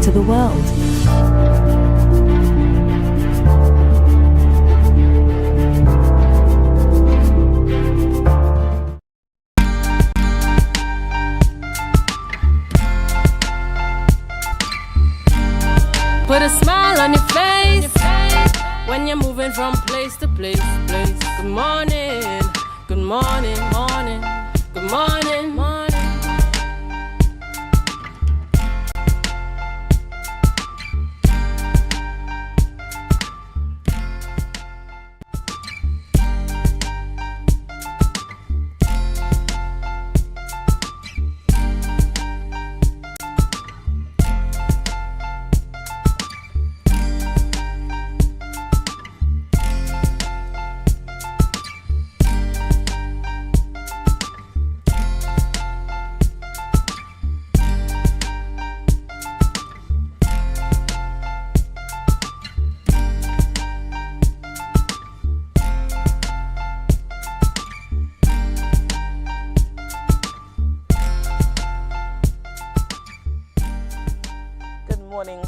to the world. Put a smile on your face when you're moving from place to place. Good morning, good morning, morning, good morning, morning.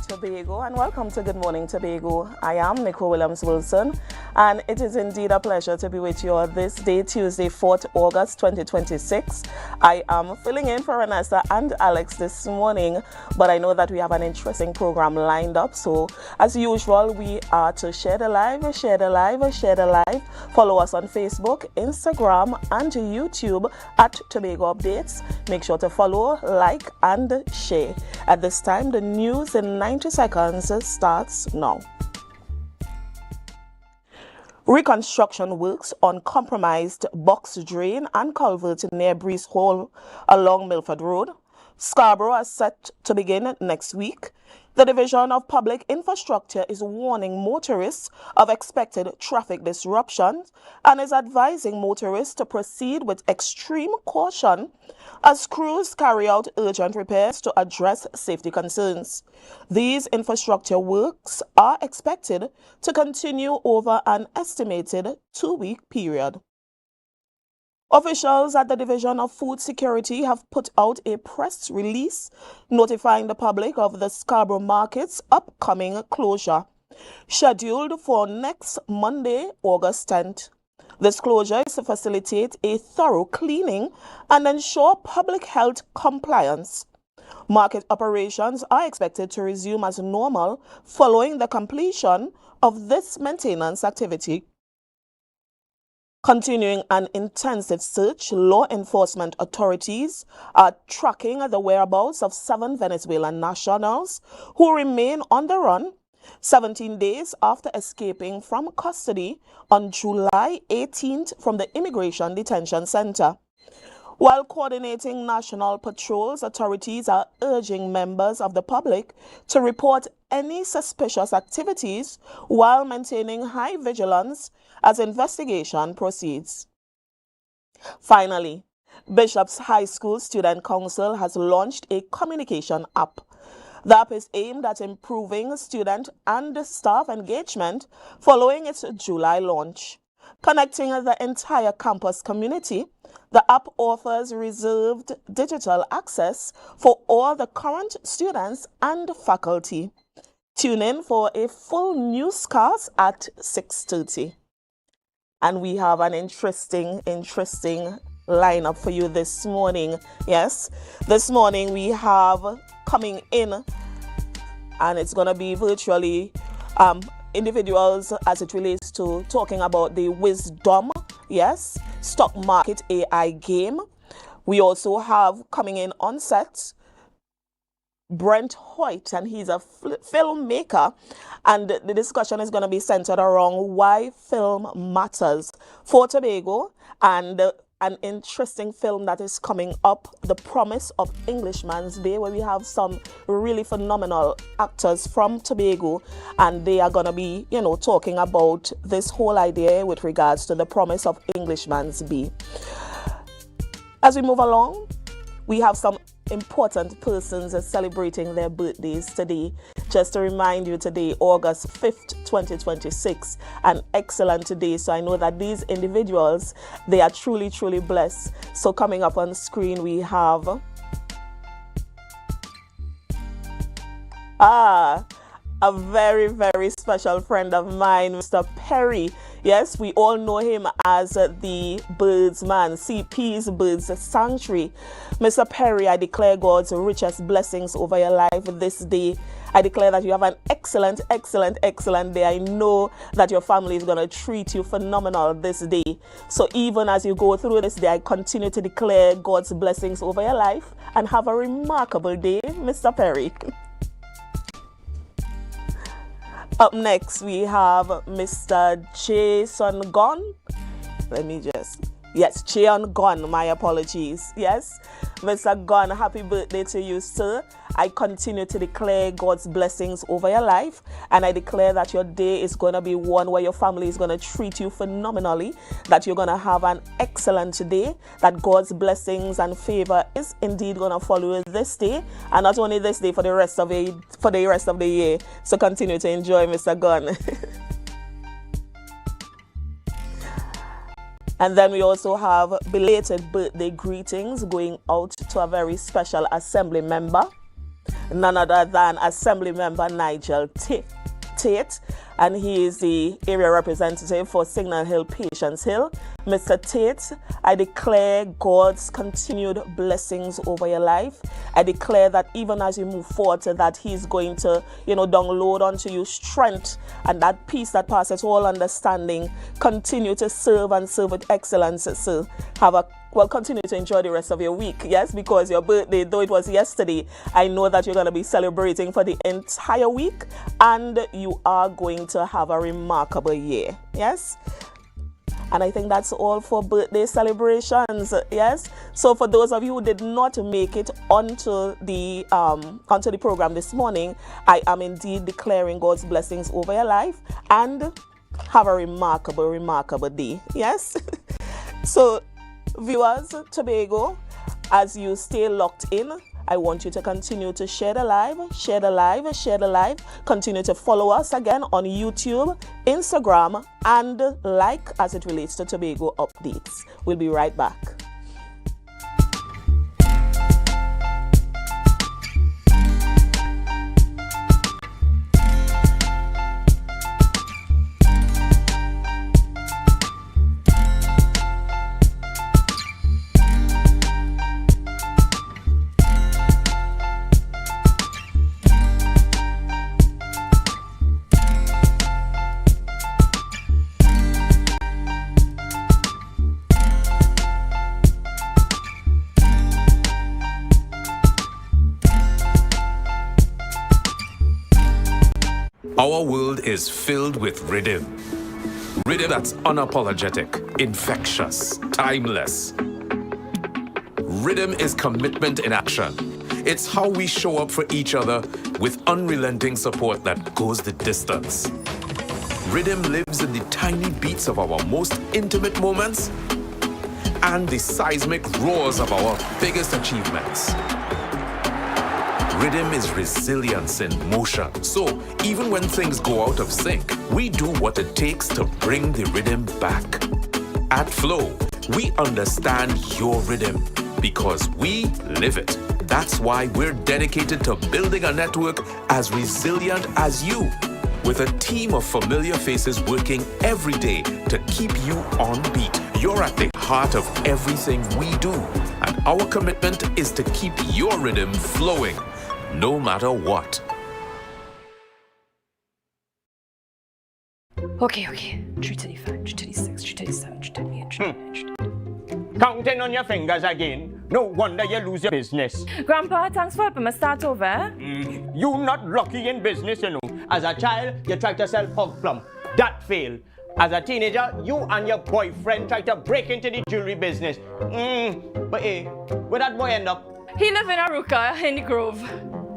Tobago, and welcome to Good Morning Tobago. I am Nicole Williams-Wilson, and it is indeed a pleasure to be with you on this day, Tuesday, 4th August 2026. I am filling in for Vanessa and Alex this morning, but I know that we have an interesting program lined up. So, as usual, we are to share the live. Follow us on Facebook, Instagram, and YouTube at Tobago Updates. Make sure to follow, like, and share. At this time, the news in 90 seconds starts now. Reconstruction works on compromised box drain and culvert near Breeze Hall along Milford Road. Scarborough are set to begin next week. The Division of Public Infrastructure is warning motorists of expected traffic disruptions and is advising motorists to proceed with extreme caution as crews carry out urgent repairs to address safety concerns. These infrastructure works are expected to continue over an estimated 2-week period. Officials at the Division of Food Security have put out a press release notifying the public of the Scarborough Market's upcoming closure, scheduled for next Monday, August 10th. This closure is to facilitate a thorough cleaning and ensure public health compliance. Market operations are expected to resume as normal following the completion of this maintenance activity. Continuing an intensive search, law enforcement authorities are tracking the whereabouts of 7 Venezuelan nationals who remain on the run 17 days after escaping from custody on July 18th from the Immigration Detention Center. While coordinating national patrols, authorities are urging members of the public to report any suspicious activities while maintaining high vigilance as investigation proceeds. Finally, Bishop's High School Student Council has launched a communication app. The app is aimed at improving student and staff engagement following its July launch. Connecting the entire campus community, the app offers reserved digital access for all the current students and faculty. Tune in for a full newscast at 6:30. And we have an interesting lineup for you this morning. Yes, this morning we have coming in, and it's going to be virtually individuals as it relates to talking about the wisdom, yes, stock market AI game. We also have coming in on set Brent Hoyt, and he's a filmmaker, and the discussion is going to be centered around why film matters for Tobago and an interesting film that is coming up, The Promise of Englishman's Bay, where we have some really phenomenal actors from Tobago, and they are going to be, talking about this whole idea with regards to The Promise of Englishman's Bay. As we move along, we have some important persons celebrating their birthdays today. Just to remind you, today, August 5th, 2026, an excellent day. So I know that these individuals, they are truly, truly blessed. So coming up on screen, we have Ah, a very, very special friend of mine, Mr. Perry. Yes, we all know him as the Birds Man, CP's Birds Sanctuary. Mr. Perry, I declare God's richest blessings over your life this day. I declare that you have an excellent, excellent, excellent day. I know that your family is going to treat you phenomenal this day. So even as you go through this day, I continue to declare God's blessings over your life and have a remarkable day, Mr. Perry. Up next, we have Mr. Jason Gunn. Cheon Gunn, my apologies. Yes, Mr. Gunn, happy birthday to you, sir. I continue to declare God's blessings over your life, and I declare that your day is going to be one where your family is going to treat you phenomenally, that you're going to have an excellent day, that God's blessings and favor is indeed going to follow you this day, and not only this day, for the rest of the year. So continue to enjoy, Mr. Gunn. And then we also have belated birthday greetings going out to a very special assembly member, none other than Assembly Member Nigel Tate, and he is the area representative for Signal Hill, Patience Hill. Mr. Tate, I declare God's continued blessings over your life. I declare that even as you move forward, that he's going to, download onto you strength and that peace that passes all understanding. Continue to serve and serve with excellence, sir. Continue to enjoy the rest of your week, yes, because your birthday, though it was yesterday, I know that you're going to be celebrating for the entire week, and you are going to have a remarkable year, yes. And I think that's all for birthday celebrations, yes. So for those of you who did not make it onto the program this morning, I am indeed declaring God's blessings over your life, and have a remarkable, remarkable day, yes. So viewers, Tobago, as you stay locked in, I want you to continue to share the live. Continue to follow us again on YouTube, Instagram, and like as it relates to Tobago updates. We'll be right back. Our world is filled with rhythm. Rhythm that's unapologetic, infectious, timeless. Rhythm is commitment in action. It's how we show up for each other with unrelenting support that goes the distance. Rhythm lives in the tiny beats of our most intimate moments and the seismic roars of our biggest achievements. Rhythm is resilience in motion. So even when things go out of sync, we do what it takes to bring the rhythm back. At Flow, we understand your rhythm because we live it. That's why we're dedicated to building a network as resilient as you, with a team of familiar faces working every day to keep you on beat. You're at the heart of everything we do, and our commitment is to keep your rhythm flowing, no matter what. Okay. 335, 336, 337, 338, 339. Counting on your fingers again. No wonder you lose your business. Grandpa, thanks for helping me start over. You not lucky in business, you know. As a child, you tried to sell hog plum. That failed. As a teenager, you and your boyfriend tried to break into the jewelry business. But hey, where that boy end up? He live in Aruka, in the Grove.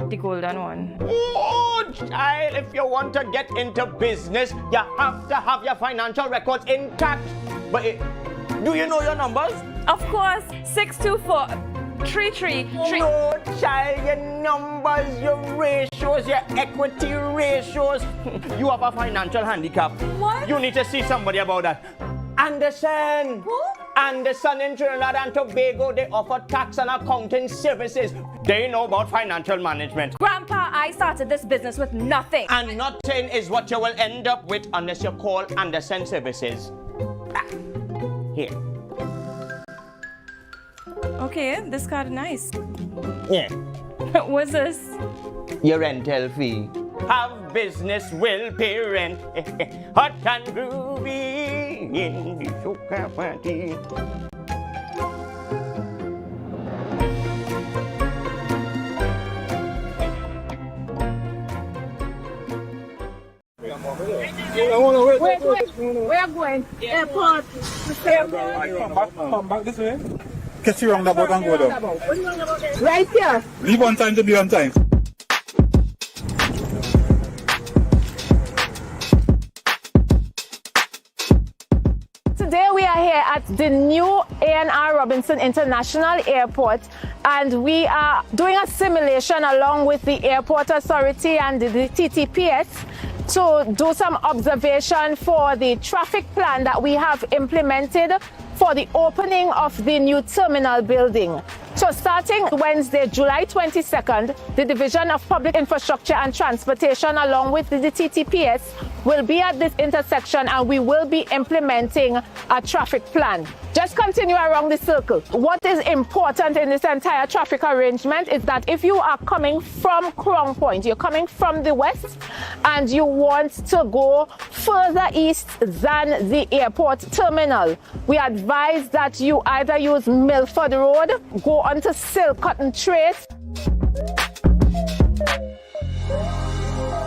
The golden one. Oh, child, if you want to get into business, you have to have your financial records intact. But hey, do you know your numbers? Of course, 624 333. No, child, your numbers, your ratios, your equity ratios. You have a financial handicap. What? You need to see somebody about that. Anderson! Who? And the son in Trinidad and Tobago, they offer tax and accounting services. They know about financial management. Grandpa, I started this business with nothing. And nothing is what you will end up with unless you call Anderson Services. Here. Okay, this card is nice. Yeah. What's this? Your rental fee. Have business will pay rent. Hot and groovy in the soca party. Where are going? Airport. Come back this way. Catch you roundabout and go down. Right here. Leave on time to be on time. Today we are here at the new A&R Robinson International Airport, and we are doing a simulation along with the Airport Authority and the TTPS to do some observation for the traffic plan that we have implemented for the opening of the new terminal building. So starting Wednesday, July 22nd, the Division of Public Infrastructure and Transportation along with the TTPS will be at this intersection, and we will be implementing a traffic plan. Just continue around the circle. What is important in this entire traffic arrangement is that if you are coming from Crown Point, you're coming from the west and you want to go further east than the airport terminal, we advise that you either use Milford Road, go onto Silk Cotton Trace,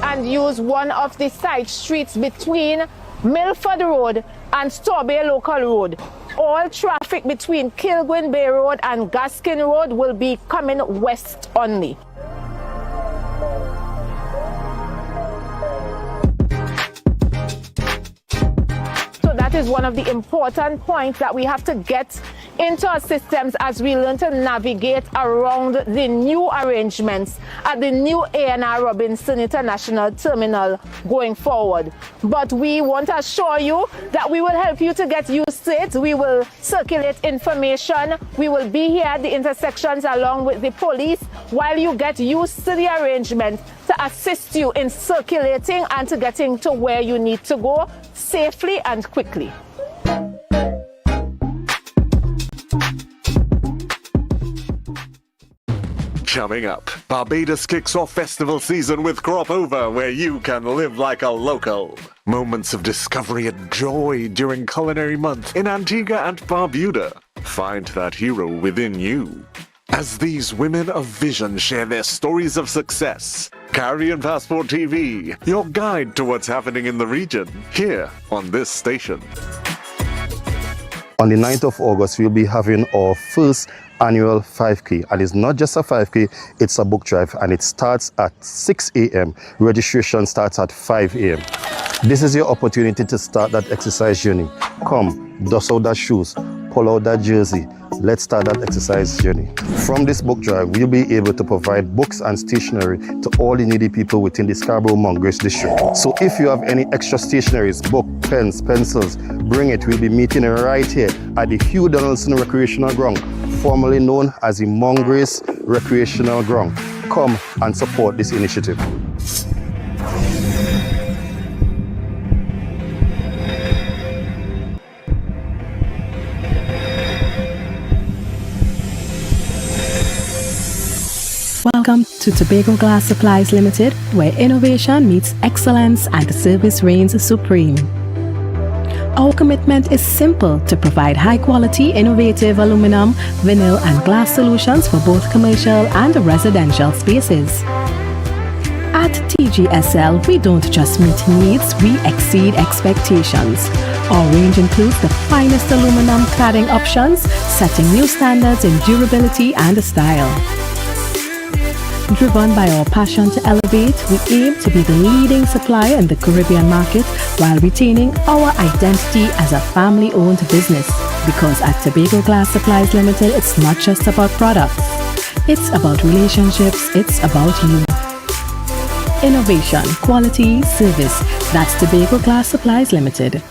and use one of the side streets between Milford Road and Tobago Local Road. All traffic between Kilgwin Bay Road and Gaskin Road will be coming west only. So that is one of the important points that we have to get into our systems as we learn to navigate around the new arrangements at the new A&R Robinson International Terminal going forward. But we want to assure you that we will help you to get used to it. We will circulate information. We will be here at the intersections along with the police while you get used to the arrangement to assist you in circulating and to getting to where you need to go safely and quickly. Coming up, Barbados kicks off festival season with Crop Over, where you can live like a local. Moments of discovery and joy during Culinary Month in Antigua and Barbuda. Find that hero within you. As these women of vision share their stories of success, Caribbean Passport TV, your guide to what's happening in the region, here on this station. On the 9th of August, we'll be having our first annual 5K, and it's not just a 5K, it's a book drive, and it starts at 6 a.m. Registration starts at 5 a.m. This is your opportunity to start that exercise journey. Come, dust out that shoes, pull out that jersey. Let's start that exercise journey. From this book drive, we'll be able to provide books and stationery to all the needy people within the Scarborough-Mongrace district. So if you have any extra stationeries, book, pens, pencils, bring it. We'll be meeting right here at the Hugh Donaldson Recreational Ground, formerly known as the Mongrace Recreational Ground. Come and support this initiative. Welcome to Tobago Glass Supplies Limited, where innovation meets excellence and the service reigns supreme. Our commitment is simple: to provide high-quality, innovative aluminum, vinyl and glass solutions for both commercial and residential spaces. At TGSL, we don't just meet needs, we exceed expectations. Our range includes the finest aluminum cladding options, setting new standards in durability and style. Driven by our passion to elevate, we aim to be the leading supplier in the Caribbean market while retaining our identity as a family-owned business. Because at Tobago Glass Supplies Limited, it's not just about products. It's about relationships, it's about you. Innovation, quality, service. That's Tobago Glass Supplies Limited.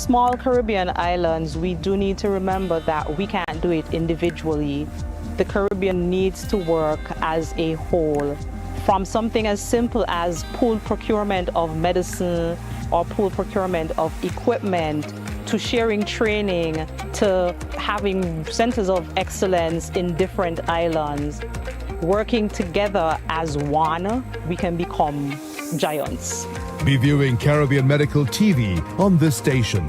small Caribbean islands, we do need to remember that we can't do it individually. The Caribbean needs to work as a whole. From something as simple as pool procurement of medicine or pool procurement of equipment, to sharing training, to having centers of excellence in different islands. Working together as one, we can become giants. Be viewing Caribbean Medical TV on this station.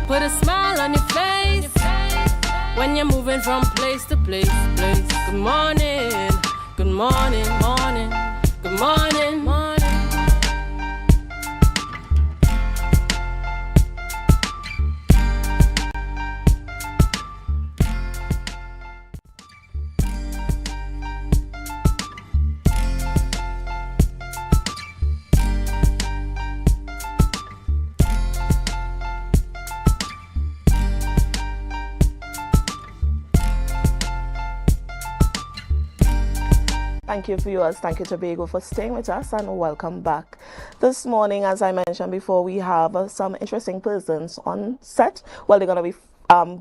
Put a smile on your face when you're moving from place to place. Good morning, good morning, morning, good morning, morning. Thank you, viewers. Thank you, Tobago, for staying with us, and welcome back. This morning, as I mentioned before, we have some interesting persons on set. Well, they're going to be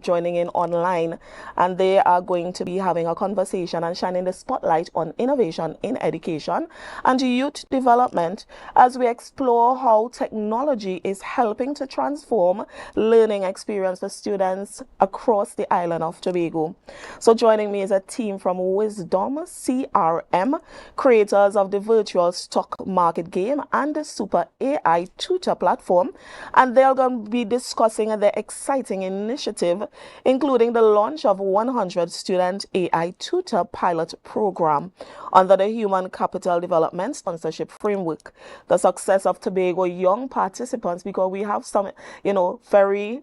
joining in online, and they are going to be having a conversation and shining the spotlight on innovation in education and youth development as we explore how technology is helping to transform learning experience for students across the island of Tobago. So joining me is a team from Wisdom CRM, creators of the virtual stock market game and the Super AI Tutor platform, and they're going to be discussing the exciting initiative including the launch of 100 student AI tutor pilot program under the Human Capital Development Sponsorship Framework. The success of Tobago young participants, because we have some, very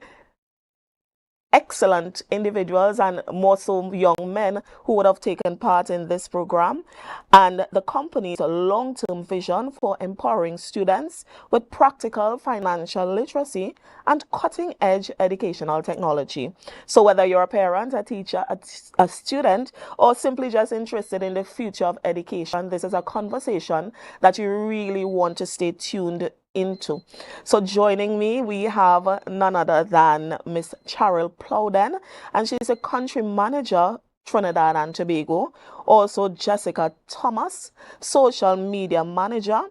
excellent individuals and more so young men who would have taken part in this program, and the company's long-term vision for empowering students with practical financial literacy and cutting-edge educational technology. So whether you're a parent, a teacher, a student, or simply just interested in the future of education, this is a conversation that you really want to stay tuned into. So joining me, we have none other than Miss Cheryl Plowden, and she's a country manager, Trinidad and Tobago. Also Jessica Thomas, social media manager.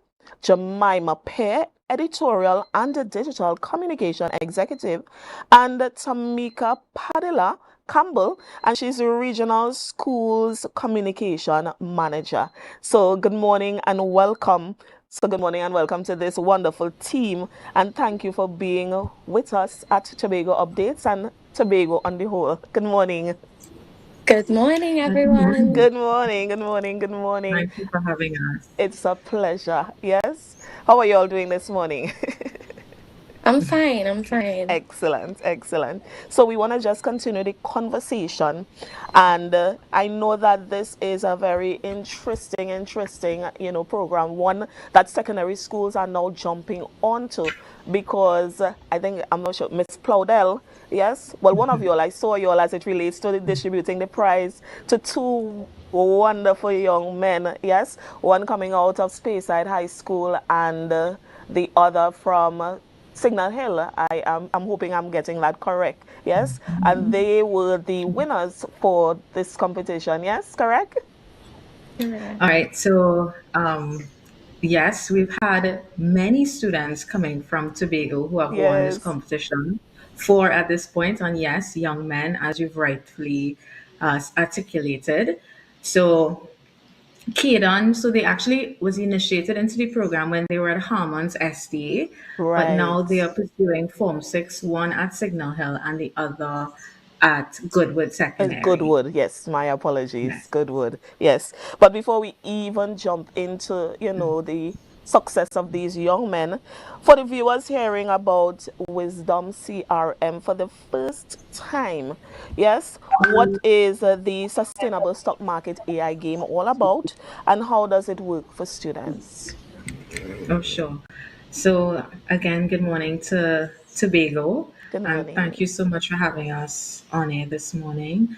Jemima Pear, editorial and digital communication executive, and Tamika Padilla Campbell, and she's a regional schools communication manager. So good morning and welcome. So good morning and welcome to this wonderful team, and thank you for being with us at Tobago Updates and Tobago on the whole. Good morning. Good morning, everyone. Good morning, good morning, good morning. Thank you for having us. It's a pleasure. Yes. How are you all doing this morning? I'm fine. Excellent, excellent. So we want to just continue the conversation, and I know that this is a very interesting, program, one that secondary schools are now jumping onto, because I'm not sure, Miss Plowdell, yes? Well, one of you all, I saw you all as it relates to distributing the prize to two wonderful young men, yes? One coming out of Speyside High School and the other from Signal Hill. I'm hoping I'm getting that correct. Yes, and they were the winners for this competition. Yes, correct? All right. So yes, we've had many students coming from Tobago who have won this competition. 4 at this point, and yes, young men, as you've rightfully articulated. So Kaden, so they actually was initiated into the program when they were at Harmon's SDA, but now they are pursuing Form 6, one at Signal Hill and the other at Goodwood Secondary. Goodwood, yes, my apologies. Yes. Goodwood, yes. But before we even jump into, the success of these young men, for the viewers hearing about Wisdom CRM for the first time, yes, what is the Sustainable Stock Market AI game all about, and how does it work for students? Oh, sure. So again, good morning to Tobago. Good morning. And thank you so much for having us on air this morning.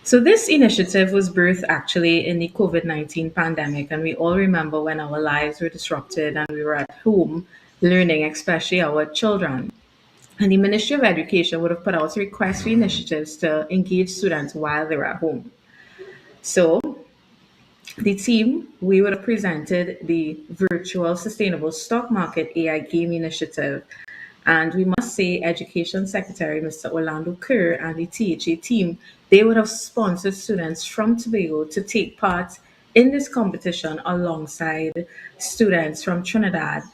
So this initiative was birthed actually in the COVID-19 pandemic, and we all remember when our lives were disrupted and we were at home learning, especially our children. And the Ministry of Education would have put out requests for initiatives to engage students while they were at home. So the team, we would have presented the Virtual Sustainable Stock Market AI Game Initiative. And we must say, Education Secretary Mr. Orlando Kerr and the THA team, they would have sponsored students from Tobago to take part in this competition alongside students from Trinidad.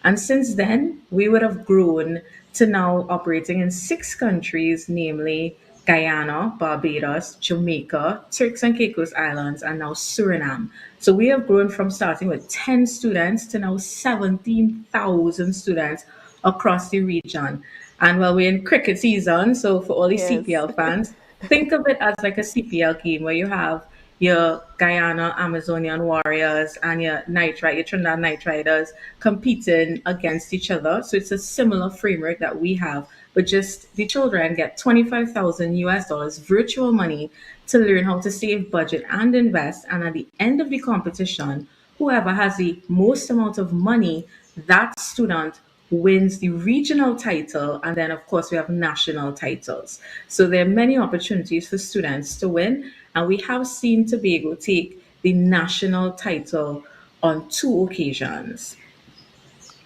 And since then, we would have grown to now operating in 6 countries, namely Guyana, Barbados, Jamaica, Turks and Caicos Islands, and now Suriname. So we have grown from starting with 10 students to now 17,000 students across the region. And while we're in cricket season, so for all the Yes. CPL fans, think of it as like a CPL game where you have your Guyana Amazonian Warriors and your your Trinidad Night Riders competing against each other. So it's a similar framework that we have, but just the children get 25,000 US dollars virtual money to learn how to save, budget, and invest. And at the end of the competition, whoever has the most amount of money, that student wins the regional title, and then of course we have national titles. So there are many opportunities for students to win, and we have seen Tobago take the national title on 2 occasions.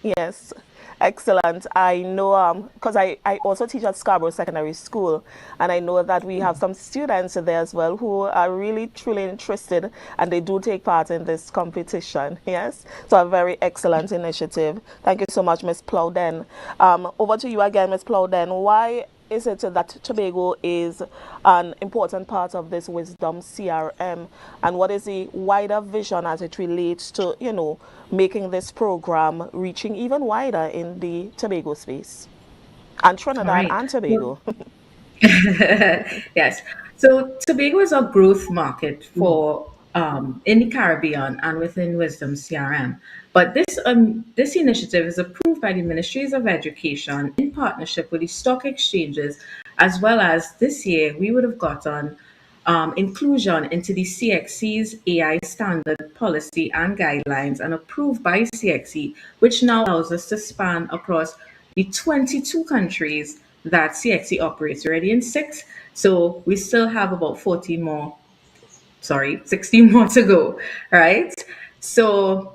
Yes, excellent. I know because I also teach at Scarborough Secondary School, and I know that we have some students there as well who are really truly interested, and they do take part in this competition. Yes, so a very excellent initiative. Thank you so much, Ms. Plowden. Over to you again, Ms. Plowden. Why is it that Tobago is an important part of this Wisdom CRM, and what is the wider vision as it relates to, making this program reaching even wider in the Tobago space and Trinidad Right. and Tobago? Yes. So Tobago is a growth market for in the Caribbean and within Wisdom CRM. But this initiative is approved by the Ministries of Education in partnership with the stock exchanges, as well as this year we would have gotten inclusion into the CXC's AI standard policy and guidelines and approved by CXC, which now allows us to span across the 22 countries that CXC operates. We're already in 6, so we still have about 16 more to go, right? So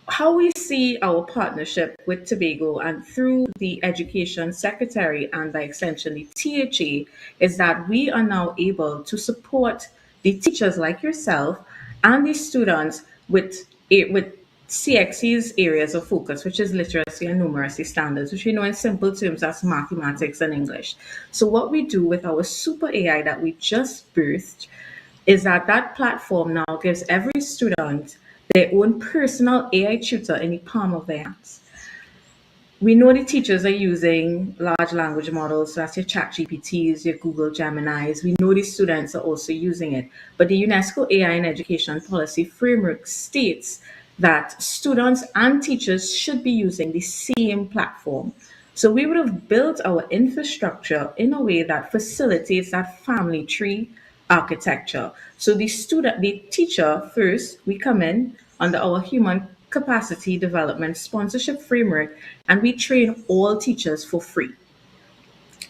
how we see our partnership with Tobago and through the Education Secretary and by extension the THA is that we are now able to support the teachers like yourself and the students with CXC's areas of focus, which is literacy and numeracy standards, which we know in simple terms as mathematics and English. So what we do with our super AI that we just birthed is that platform now gives every student their own personal AI tutor in the palm of their hands. We know the teachers are using large language models, so that's your chat GPTs, your Google Geminis. We know the students are also using it. But the UNESCO AI in Education Policy Framework states that students and teachers should be using the same platform. So we would have built our infrastructure in a way that facilitates that family tree architecture. So the teacher first, we come in under our human capacity development sponsorship framework, and we train all teachers for free.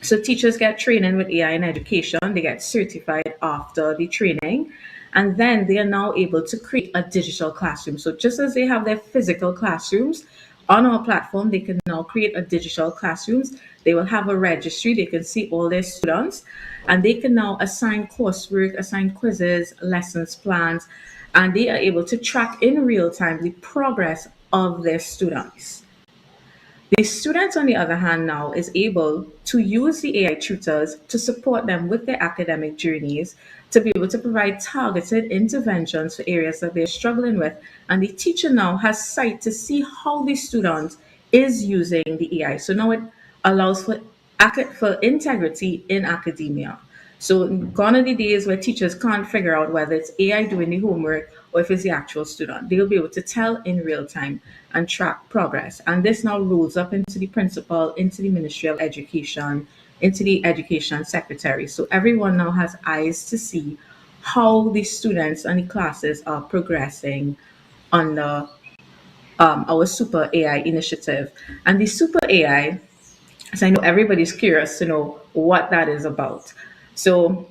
So teachers get training with AI in education, they get certified after the training, and then they are now able to create a digital classroom. So just as they have their physical classrooms, on our platform, they can now create a digital classrooms. They will have a registry, they can see all their students, and they can now assign coursework, assign quizzes, lessons plans, and they are able to track in real time the progress of their students. The student, on the other hand, now is able to use the AI tutors to support them with their academic journeys, to be able to provide targeted interventions for areas that they're struggling with. And the teacher now has sight to see how the student is using the AI. So now it allows for integrity in academia. So gone are the days where teachers can't figure out whether it's AI doing the homework or if it's the actual student. They'll be able to tell in real time and track progress. And this now rolls up into the principal, into the Ministry of Education, into the education secretary. So everyone now has eyes to see how the students and the classes are progressing under our Super AI initiative. And the Super AI, so I know everybody's curious to know what that is about. So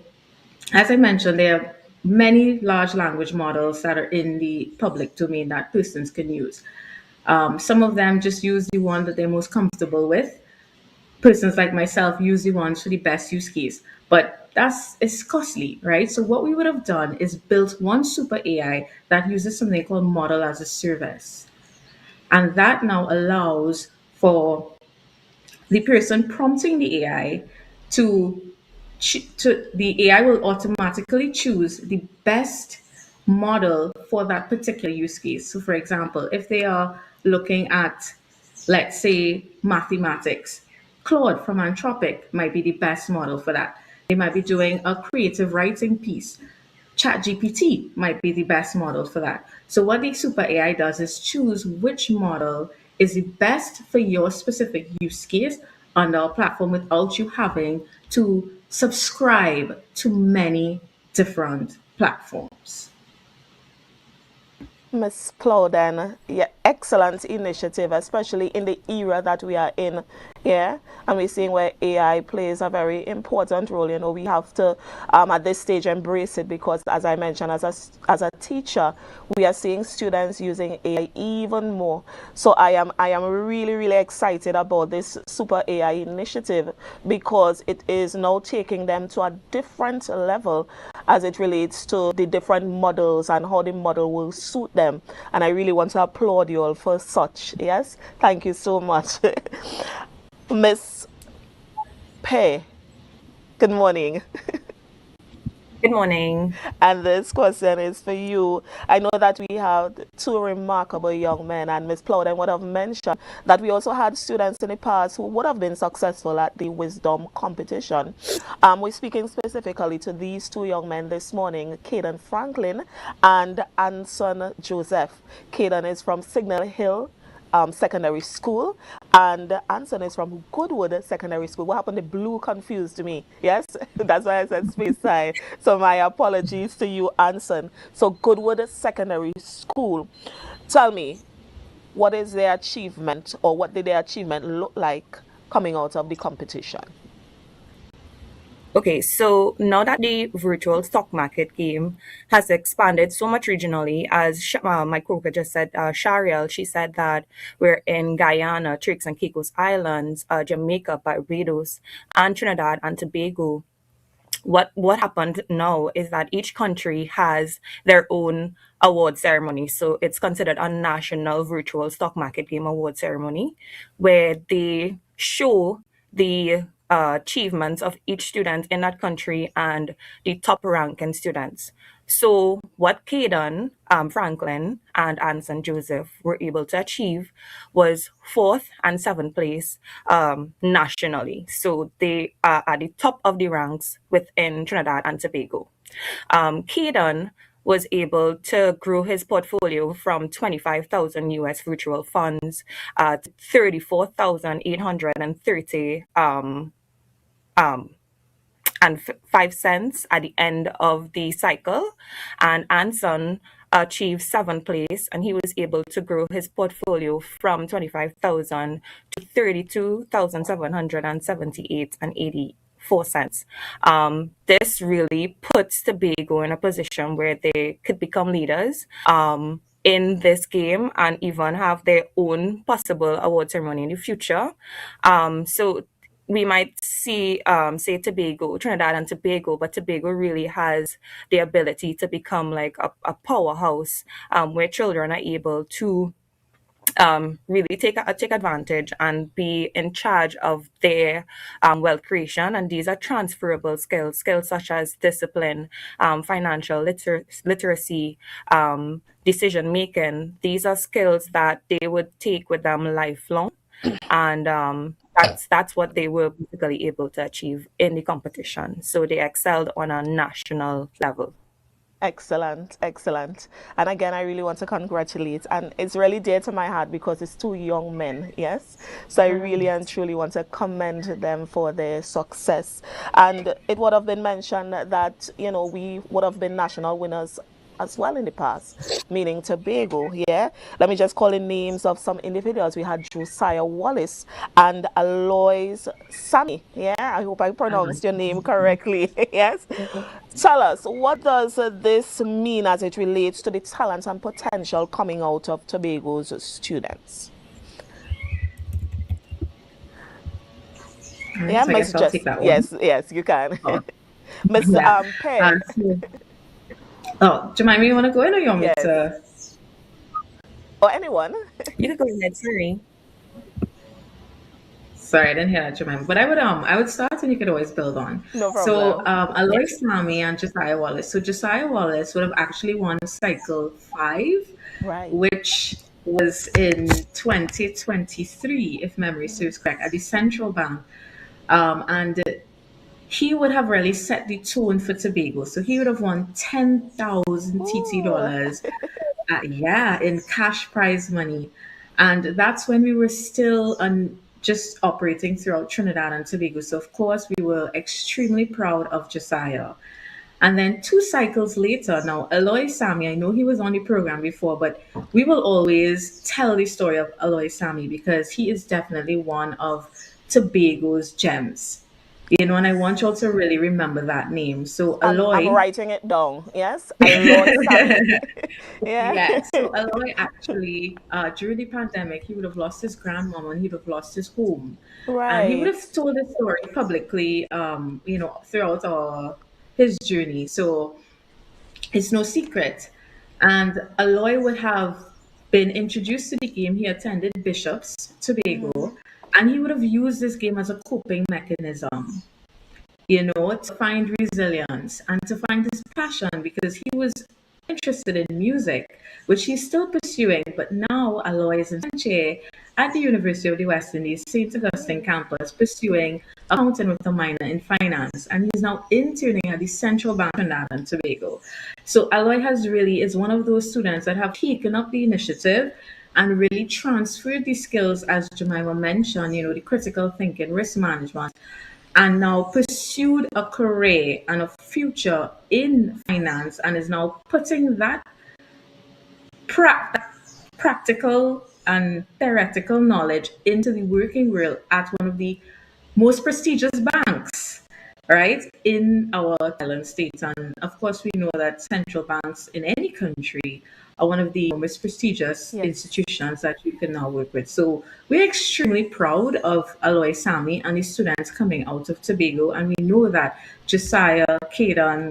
as I mentioned, there are many large language models that are in the public domain that persons can use. Some of them just use the one that they're most comfortable with. Persons like myself use the ones for the best use case, but it's costly, right? So what we would have done is built one super AI that uses something called model as a service, and that now allows for the person prompting the AI to the AI will automatically choose the best model for that particular use case. So, for example, if they are looking at, let's say, mathematics, Claude from Anthropic might be the best model for that. They might be doing a creative writing piece. ChatGPT might be the best model for that. So what the Super AI does is choose which model is the best for your specific use case on our platform without you having to subscribe to many different platforms. Miss Plowden, yeah, excellent initiative, especially in the era that we are in. Yeah, and we're seeing where AI plays a very important role. You know, we have to at this stage embrace it, because, as I mentioned, as a teacher, we are seeing students using AI even more. So I am really excited about this Super AI initiative, because it is now taking them to a different level as it relates to the different models and how the model will suit them. And I really want to applaud you all for such. Yes, thank you so much. Miss Pei, good morning. Good morning. And this question is for you. I know that we have two remarkable young men, and Ms. Plowden would have mentioned that we also had students in the past who would have been successful at the wisdom competition. We're speaking specifically to these two young men this morning, Caden Franklin and Anson Joseph. Caden is from Signal Hill Secondary School, and Anson is from Goodwood Secondary School. What happened? The blue confused me. Yes, that's why I said space side. So my apologies to you, Anson. So Goodwood Secondary School. Tell me, what is their achievement, or what did their achievement look like coming out of the competition? Okay, so now that the virtual stock market game has expanded so much regionally, as my co-worker just said, Shariel, she said that we're in Guyana, Turks and Caicos Islands, Jamaica, Barbados, and Trinidad and Tobago. What happened now is that each country has their own award ceremony. So it's considered a national virtual stock market game award ceremony, where they show the achievements of each student in that country and the top ranking students. So what Caden, Franklin, and Anson Joseph were able to achieve was 4th and 7th place nationally. So they are at the top of the ranks within Trinidad and Tobago. Caden was able to grow his portfolio from 25,000 US virtual funds to 34,830 and 5 cents at the end of the cycle. And Anson achieved 7th place, and he was able to grow his portfolio from 25,000 to 32,778 and 84 cents. This really puts Tobago in a position where they could become leaders in this game and even have their own possible award ceremony in the future. So we might see, say, Tobago, Trinidad and Tobago, but Tobago really has the ability to become like a powerhouse where children are able to really take advantage and be in charge of their wealth creation. And these are transferable skills such as discipline, financial literacy, decision making. These are skills that they would take with them lifelong. And that's what they were basically able to achieve in the competition. So they excelled on a national level. Excellent, excellent. And again, I really want to congratulate. And it's really dear to my heart because it's two young men, yes? So I really and truly want to commend them for their success. And it would have been mentioned that, you know, we would have been national winners as well in the past, meaning Tobago, yeah? Let me just call in names of some individuals. We had Josiah Wallace and Alois Sammy, yeah? I hope I pronounced your name correctly, yes? Tell us, what does this mean as it relates to the talent and potential coming out of Tobago's students? All right, Yeah, so I Miss guess I'll take that one. Yes, you can. Oh, Mr. yeah. Peg. Jemima, you want to go in or you want me Yes. to? Or anyone. You can go ahead, sorry. Sorry, I didn't hear that, Jemima. But I would start and you could always build on. No So problem. Aloy Sami and Josiah Wallace. So Josiah Wallace would have actually won cycle 5, Right. which was in 2023, if memory serves correct, at the Central Bank. And he would have really set the tone for Tobago. So he would have won 10,000 TT dollars, in cash prize money. And that's when we were still just operating throughout Trinidad and Tobago. So of course we were extremely proud of Josiah. And then 2 cycles later, now Aloy Sami, I know he was on the program before, but we will always tell the story of Aloy Sami because he is definitely one of Tobago's gems. You know, and I want you all to really remember that name. So I'm Aloy. writing it down. Yes, Aloy Sami. Yeah. Yeah. So Aloy actually, during the pandemic, he would have lost his grandmama and he would have lost his home. And he would Right. have told the story publicly, throughout his journey. So it's no secret. And Aloy would have been introduced to the game. He attended Bishop's Tobago, and he would have used this game as a coping mechanism, to find resilience and to find his passion because he was interested in music, which he's still pursuing. But now Aloy is in Sanche at the University of the West Indies, St. Augustine campus, pursuing accounting with a minor in finance. And he's now interning at the Central Bank of Trinidad and Tobago. So Aloy is one of those students that have taken up the initiative and really transferred the skills, as Jemima mentioned, the critical thinking, risk management, and now pursued a career and a future in finance and is now putting that practical and theoretical knowledge into the working world at one of the most prestigious banks, right, in our island states. And of course, we know that central banks in any country are one of the most prestigious institutions that you can now work with. So we're extremely proud of Aloy Sami and the students coming out of Tobago. And we know that Josiah, Kaden,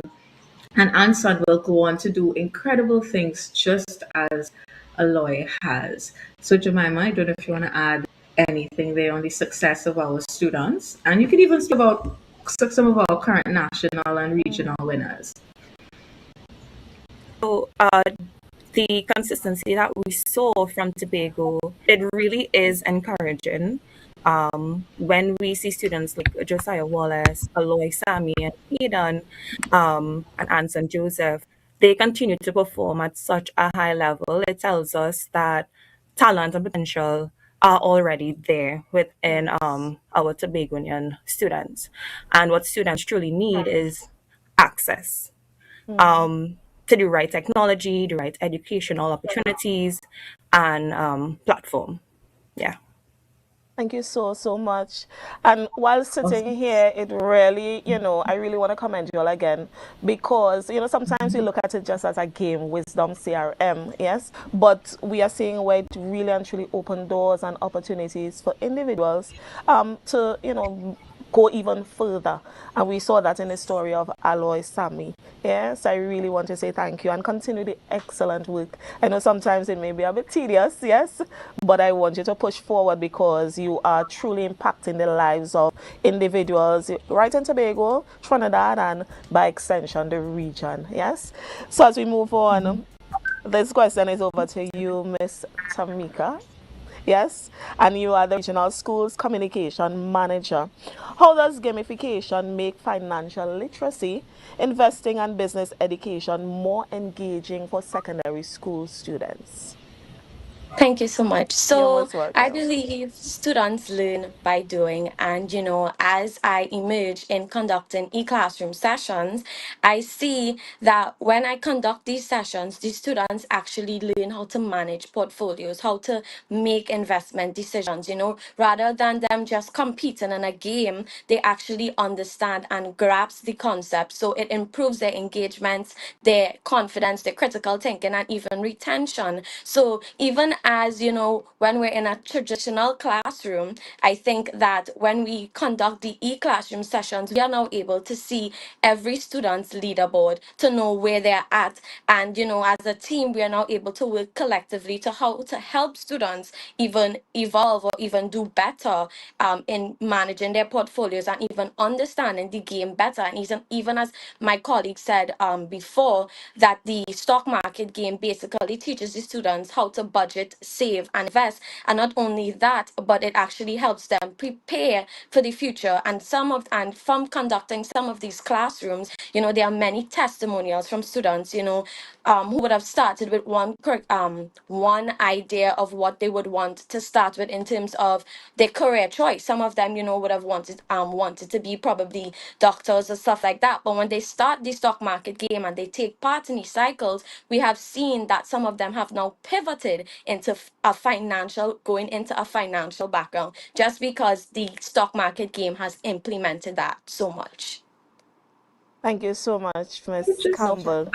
and Anson will go on to do incredible things just as Aloy has. So Jemima, I don't know if you want to add anything there on the success of our students. And you could even speak about some of our current national and regional winners. So the consistency that we saw from Tobago, it really is encouraging. When we see students like Josiah Wallace, Aloy Sami, and Eden, and Anson Joseph, they continue to perform at such a high level. It tells us that talent and potential are already there within our Tobagonian students. And what students truly need is access to the right technology, the right educational opportunities, and platform. Yeah. Thank you so much. And while sitting here, it really, I really want to commend you all again because, sometimes we look at it just as a game, wisdom, CRM, yes? But we are seeing where it really and truly open doors and opportunities for individuals to, go even further. And we saw that in the story of Aloy Sami. Yes, I really want to say thank you and continue the excellent work. I know sometimes it may be a bit tedious, yes, but I want you to push forward because you are truly impacting the lives of individuals right in Tobago, Trinidad, and by extension, the region, yes? So as we move on, this question is over to you, Miss Tamika. Yes, and you are the regional schools communication manager. How does gamification make financial literacy, investing, and business education more engaging for secondary school students? Thank you so much. You're So most welcome. I believe students learn by doing. And, as I emerge in conducting e-classroom sessions, I see that when I conduct these sessions, the students actually learn how to manage portfolios, how to make investment decisions, rather than them just competing in a game, they actually understand and grasp the concept. So it improves their engagements, their confidence, their critical thinking, and even retention. So even as when we're in a traditional classroom, I think that when we conduct the e-classroom sessions, we are now able to see every student's leaderboard, to know where they're at. And as a team, we are now able to work collectively to how to help students even evolve or even do better in managing their portfolios and even understanding the game better. And even as my colleague said before, that the stock market game basically teaches the students how to budget, save, and invest. And not only that, but it actually helps them prepare for the future. And from conducting some of these classrooms, there are many testimonials from students, who would have started with one idea of what they would want to start with in terms of their career choice. Some of them, would have wanted to be probably doctors or stuff like that. But when they start the stock market game and they take part in these cycles, we have seen that some of them have now pivoted into going into a financial background, just because the stock market game has implemented that so much. Thank you so much, Ms. Campbell.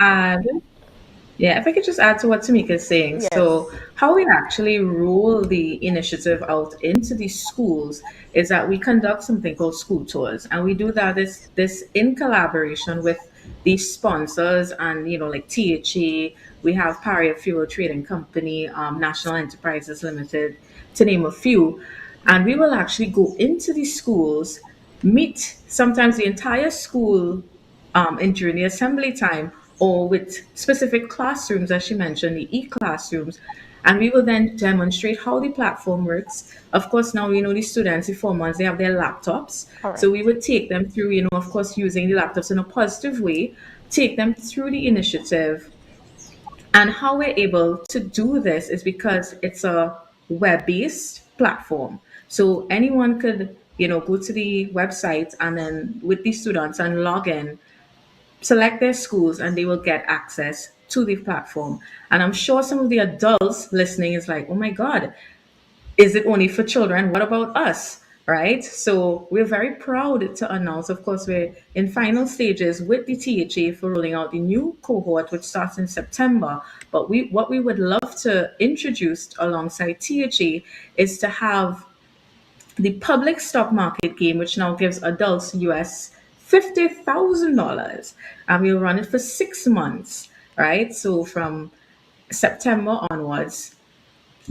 Yeah, if I could just add to what Tamika is saying. Yes. So, how we actually roll the initiative out into these schools is that we conduct something called school tours, and we do this in collaboration with the sponsors and like THA. We have Paria Fuel Trading Company, National Enterprises Limited, to name a few, and we will actually go into these schools, meet sometimes the entire school during the assembly time, or with specific classrooms, as she mentioned, the e-classrooms. And we will then demonstrate how the platform works. Of course, now, the students, the 4 months, they have their laptops. Correct. So we would take them through, of course, using the laptops in a positive way, take them through the initiative. And how we're able to do this is because it's a web-based platform. So anyone could, go to the website and then with the students and log in, select their schools, and they will get access to the platform. And I'm sure some of the adults listening is like, oh my God, is it only for children? What about us? Right? So we're very proud to announce, of course, we're in final stages with the THA for rolling out the new cohort, which starts in September. But what we would love to introduce alongside THA is to have the public stock market game, which now gives adults US $50,000, and we'll run it for 6 months, right? So from September onwards,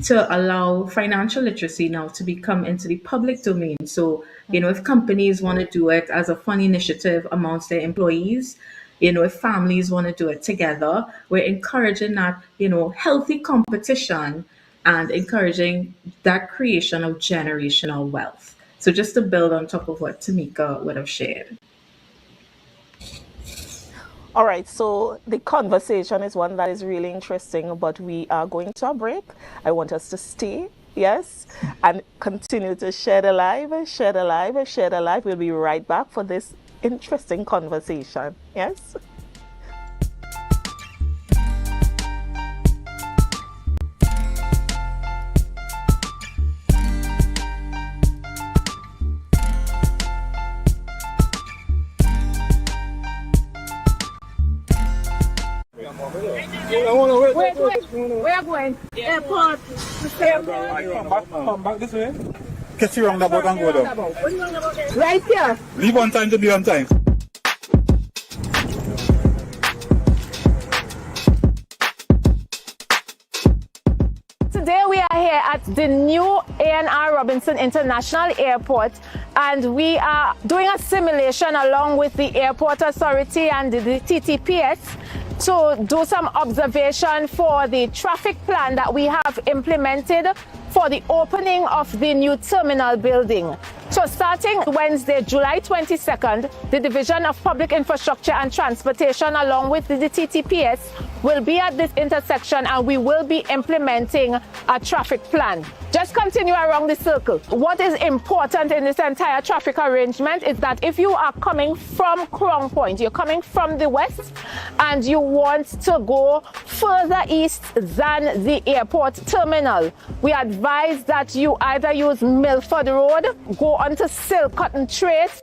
to allow financial literacy now to become into the public domain. So, if companies want to do it as a fun initiative amongst their employees, if families want to do it together, we're encouraging that, healthy competition and encouraging that creation of generational wealth. So just to build on top of what Tamika would have shared. All right, so the conversation is one that is really interesting, but we are going to a break. I want us to stay, yes, and continue to share the live, share the live, share the live. We'll be right back for this interesting conversation, yes? Wait. Where are going? Airport. Come back this way. Catch you roundabout and go down. Right here. Leave on time to be on time. Today we are here at the new A&R Robinson International Airport, and we are doing a simulation along with the Airport Authority and the TTPS to do some observation for the traffic plan that we have implemented for the opening of the new terminal building. So starting Wednesday, July 22nd, the Division of Public Infrastructure and Transportation along with the TTPS will be at this intersection and we will be implementing a traffic plan. Just continue around the circle. What is important in this entire traffic arrangement is that if you are coming from Crown Point, you're coming from the west and you want to go further east than the airport terminal, we advise that you either use Milford Road, go onto Silcotton Trace,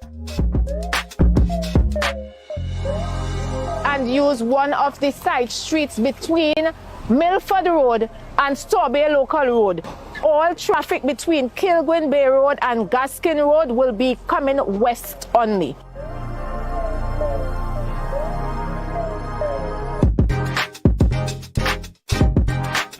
and use one of the side streets between Milford Road and Tobago Local Road. All traffic between Kilgwin Bay Road and Gaskin Road will be coming west only.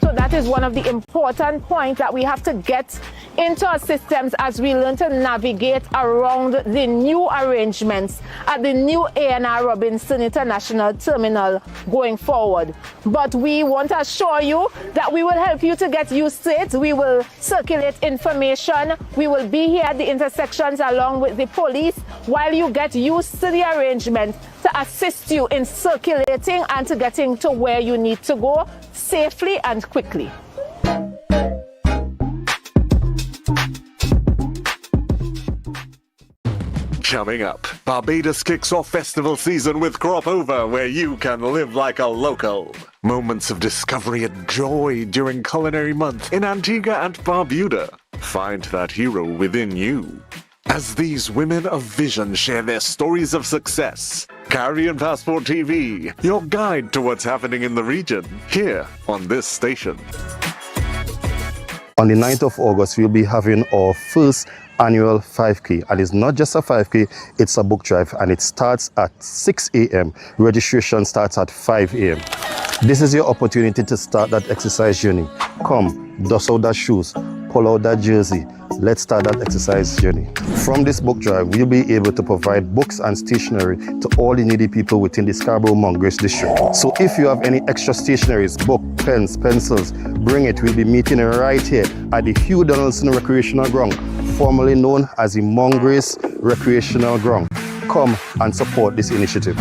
So that is one of the important points that we have to get into our systems as we learn to navigate around the new arrangements at the new A&R Robinson International Terminal going forward. But we want to assure you that we will help you to get used to it. We will circulate information. We will be here at the intersections along with the police while you get used to the arrangement to assist you in circulating and to getting to where you need to go safely and quickly. Coming up, Barbados kicks off festival season with Crop Over, where you can live like a local. Moments of discovery and joy during Culinary Month in Antigua and Barbuda. Find that hero within you. As these women of vision share their stories of success, Caribbean Passport TV, your guide to what's happening in the region, here on this station. On the 9th of August, we'll be having our first annual 5K, and it's not just a 5K, it's a book drive, and it starts at 6 a.m. Registration starts at 5 a.m. This is your opportunity to start that exercise journey. Come, dust out that shoes, pull out that jersey. Let's start that exercise journey. From this book drive, we'll be able to provide books and stationery to all the needy people within the Scarborough-Mongrace district. So if you have any extra stationaries, book, pens, pencils, bring it. We'll be meeting right here at the Hugh Donaldson Recreational Ground, formerly known as the Mongrace Recreational Ground. Come and support this initiative.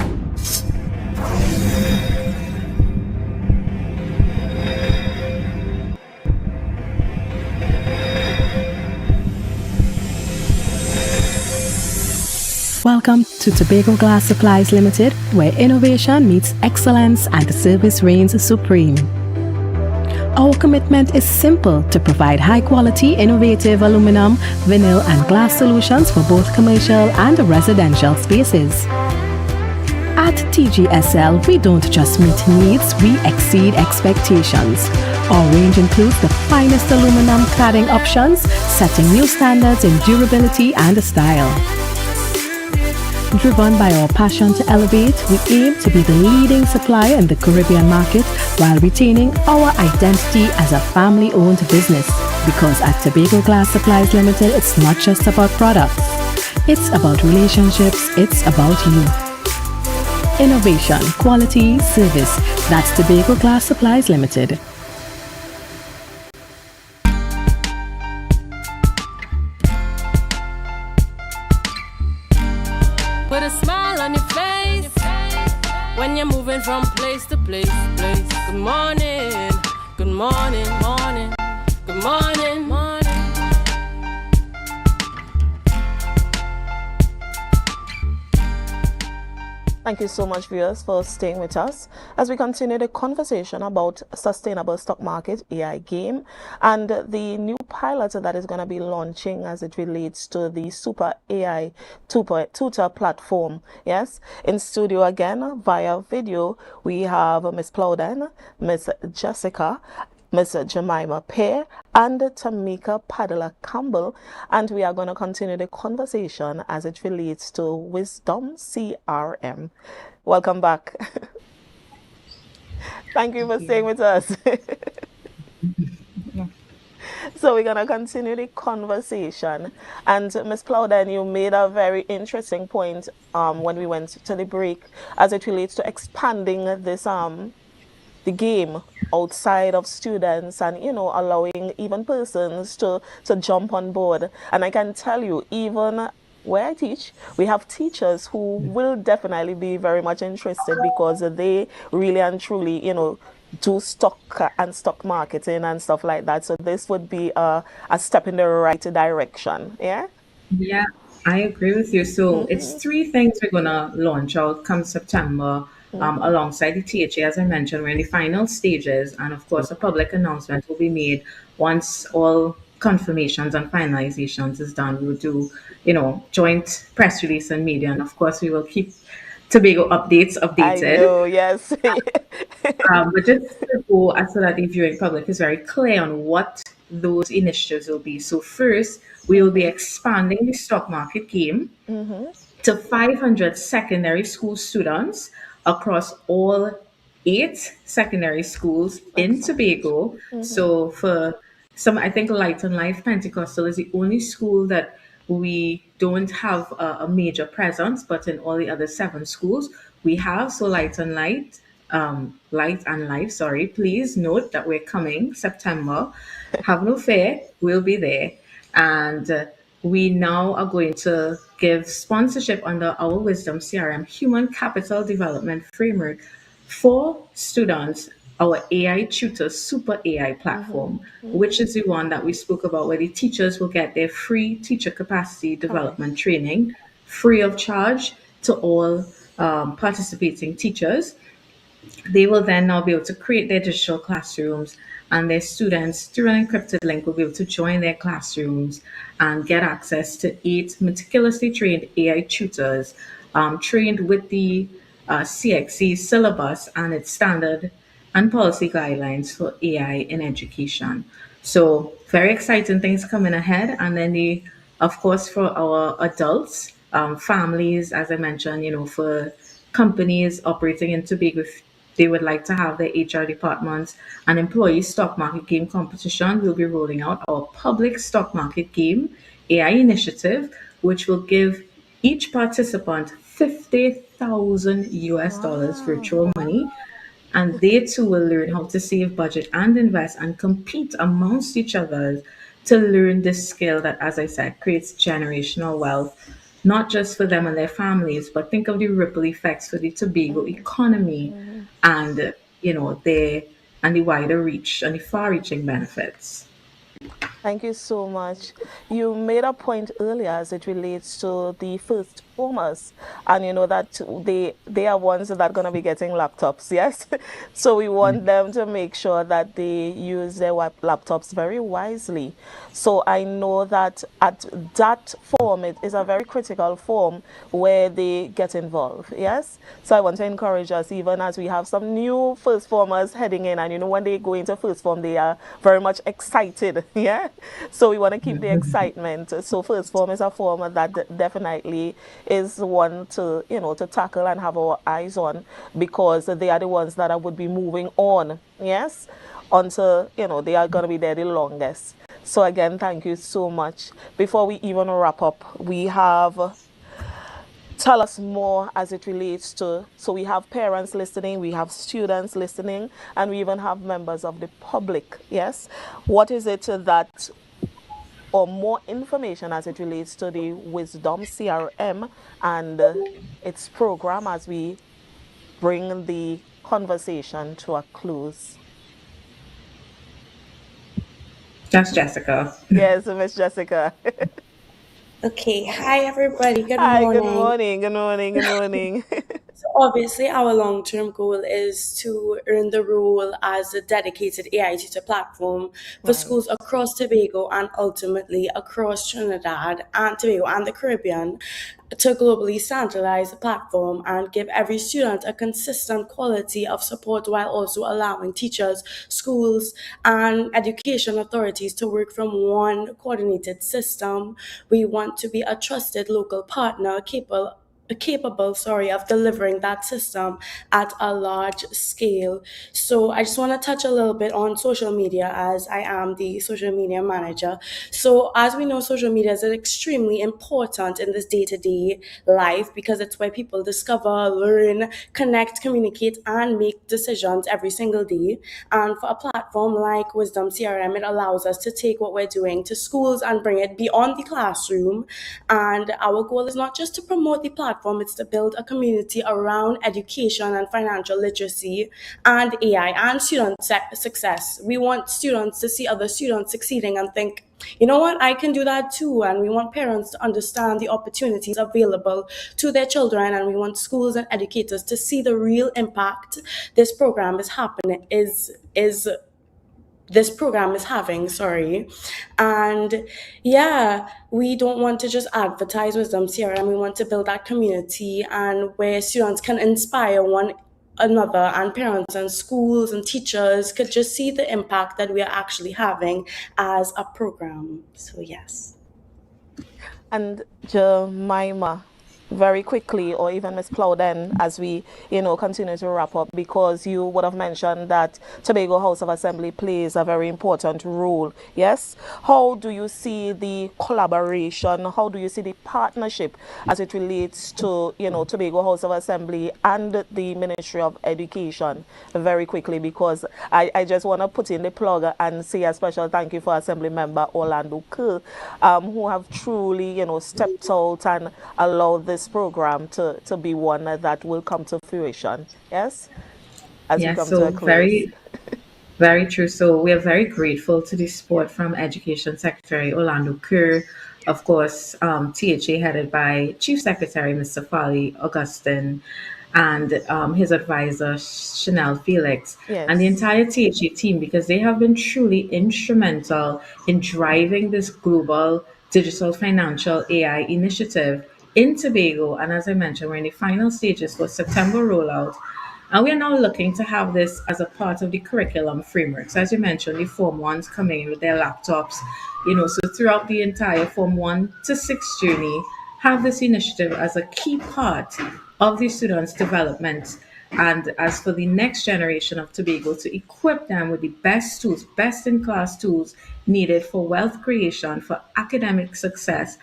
Welcome to Tobago Glass Supplies Limited, where innovation meets excellence and the service reigns supreme. Our commitment is simple: to provide high-quality, innovative aluminum, vinyl and glass solutions for both commercial and residential spaces. At TGSL, we don't just meet needs, we exceed expectations. Our range includes the finest aluminum cladding options, setting new standards in durability and style. Driven by our passion to elevate, we aim to be the leading supplier in the Caribbean market while retaining our identity as a family-owned business. Because at Tobago Glass Supplies Limited, it's not just about products. It's about relationships, it's about you. Innovation, quality, service. That's Tobago Glass Supplies Limited. Put a smile on your face when you're moving from place to place. Good morning, good morning, morning, good morning, morning. Thank you so much, viewers, for staying with us as we continue the conversation about sustainable stock market AI game and the new pilot that is going to be launching as it relates to the Super AI tutor platform. Yes, in studio again via video we have Miss Plowden, Miss Jessica, Miss Jemima Pear and Tamika Padilla Campbell, and we are going to continue the conversation as it relates to Wisdom CRM. Welcome back. Thank you for staying with us. So we're gonna continue the conversation. And Miss Plowden, you made a very interesting point when we went to the break as it relates to expanding this the game outside of students and allowing even persons to jump on board. And I can tell you, even where I teach, we have teachers who will definitely be very much interested because they really and truly do stock and stock marketing and stuff like that. So this would be a step in the right direction. Yeah. Yeah, I agree with you. So it's three things we're gonna launch out come September, alongside the THA. As I mentioned, we're in the final stages, and of course, a public announcement will be made once all confirmations and finalizations is done. We will do, joint press release and media, and of course, we will keep Tobago updates I updated. know, yes. But just to go so that the viewing public is very clear on what those initiatives will be. So first, we will be expanding the stock market game to 500 secondary school students across all 8 secondary schools in Tobago. So for some, I think Light on Life Pentecostal is the only school that we don't have a major presence, but in all the other 7 schools we have. So Light and Life, sorry, please note that we're coming September. Have no fear, we'll be there. And we now are going to give sponsorship under our Wisdom CRM Human Capital Development Framework for students, our AI Tutor Super AI platform, which is the one that we spoke about, where the teachers will get their free teacher capacity development training free of charge to all participating teachers. They will then now be able to create their digital classrooms, and their students, through an encrypted link, will be able to join their classrooms and get access to 8 meticulously trained AI tutors, trained with the CXC syllabus and its standard and policy guidelines for AI in education. So very exciting things coming ahead. And then of course, for our adults, families, as I mentioned, for companies operating in Tobago, if they would like to have their HR departments and employee stock market game competition, we'll be rolling out our public stock market game AI initiative, which will give each participant 50,000 US dollars virtual money, and they too will learn how to save, budget, and invest and compete amongst each other to learn this skill that, as I said, creates generational wealth, not just for them and their families, but think of the ripple effects for the Tobago economy and, the wider reach and the far reaching benefits. Thank you so much. You made a point earlier as it relates to the first formers, and you know that they are ones that are going to be getting laptops, yes? So we want them to make sure that they use their laptops very wisely. So I know that at that form, it is a very critical form where they get involved, yes? So I want to encourage us, even as we have some new first formers heading in, and when they go into first form, they are very much excited, yeah? So we want to keep the excitement. So first form is a form that definitely is one to to tackle and have our eyes on, because they are the ones that would be moving on, yes, until they are going to be there the longest. So again, thank you so much. Before we even wrap up, we have tell us more as it relates to, so we have parents listening, we have students listening, and we even have members of the public, yes? What is it that, or more information as it relates to the Wisdom CRM and its program as we bring the conversation to a close? That's Jessica. Yes, Miss Jessica. Okay, hi everybody. Good Hi, morning. good morning, good morning, good morning. So obviously our long-term goal is to earn the role as a dedicated AI tutor platform for schools across Tobago and ultimately across Trinidad and Tobago and the Caribbean, to globally standardize the platform and give every student a consistent quality of support, while also allowing teachers, schools, and education authorities to work from one coordinated system. We want to be a trusted local partner capable capable, of delivering that system at a large scale. So I just want to touch a little bit on social media, as I am the social media manager. So as we know, social media is extremely important in this day-to-day life because it's where people discover, learn, connect, communicate, and make decisions every single day. And for a platform like Wisdom CRM, it allows us to take what we're doing to schools and bring it beyond the classroom. And our goal is not just to promote the platform, it's to build a community around education and financial literacy and AI and student success. We want students to see other students succeeding and think, you know what, I can do that too. And we want parents to understand the opportunities available to their children, and we want schools and educators to see the real impact this program is happening this program is having, And yeah, we don't want to just advertise Wisdom CRM. We want to build that community and where students can inspire one another, and parents and schools and teachers could just see the impact that we are actually having as a program. So yes. And Jemima, very quickly, or even Ms. Plowden, as we, continue to wrap up, because you would have mentioned that Tobago House of Assembly plays a very important role. Yes? How do you see the collaboration? How do you see the partnership as it relates to, Tobago House of Assembly and the Ministry of Education? Very quickly, because I just want to put in the plug and say a special thank you for Assembly Member Orlando Kerr, who have truly, stepped out and allowed this program to be one that will come to fruition. Yes? As we come to a close. Very, very true. So we are very grateful to the support from Education Secretary Orlando Kerr, of course, THA headed by Chief Secretary Mr. Fali Augustin, and his advisor Chanel Felix, and the entire THA team, because they have been truly instrumental in driving this global digital financial AI initiative in Tobago. And as I mentioned, we're in the final stages for September rollout. And we are now looking to have this as a part of the curriculum framework. So as you mentioned, the Form 1s coming in with their laptops, so throughout the entire Form 1 to 6 journey, have this initiative as a key part of the students' development. And as for the next generation of Tobago, to equip them with the best tools, best-in-class tools needed for wealth creation, for academic success,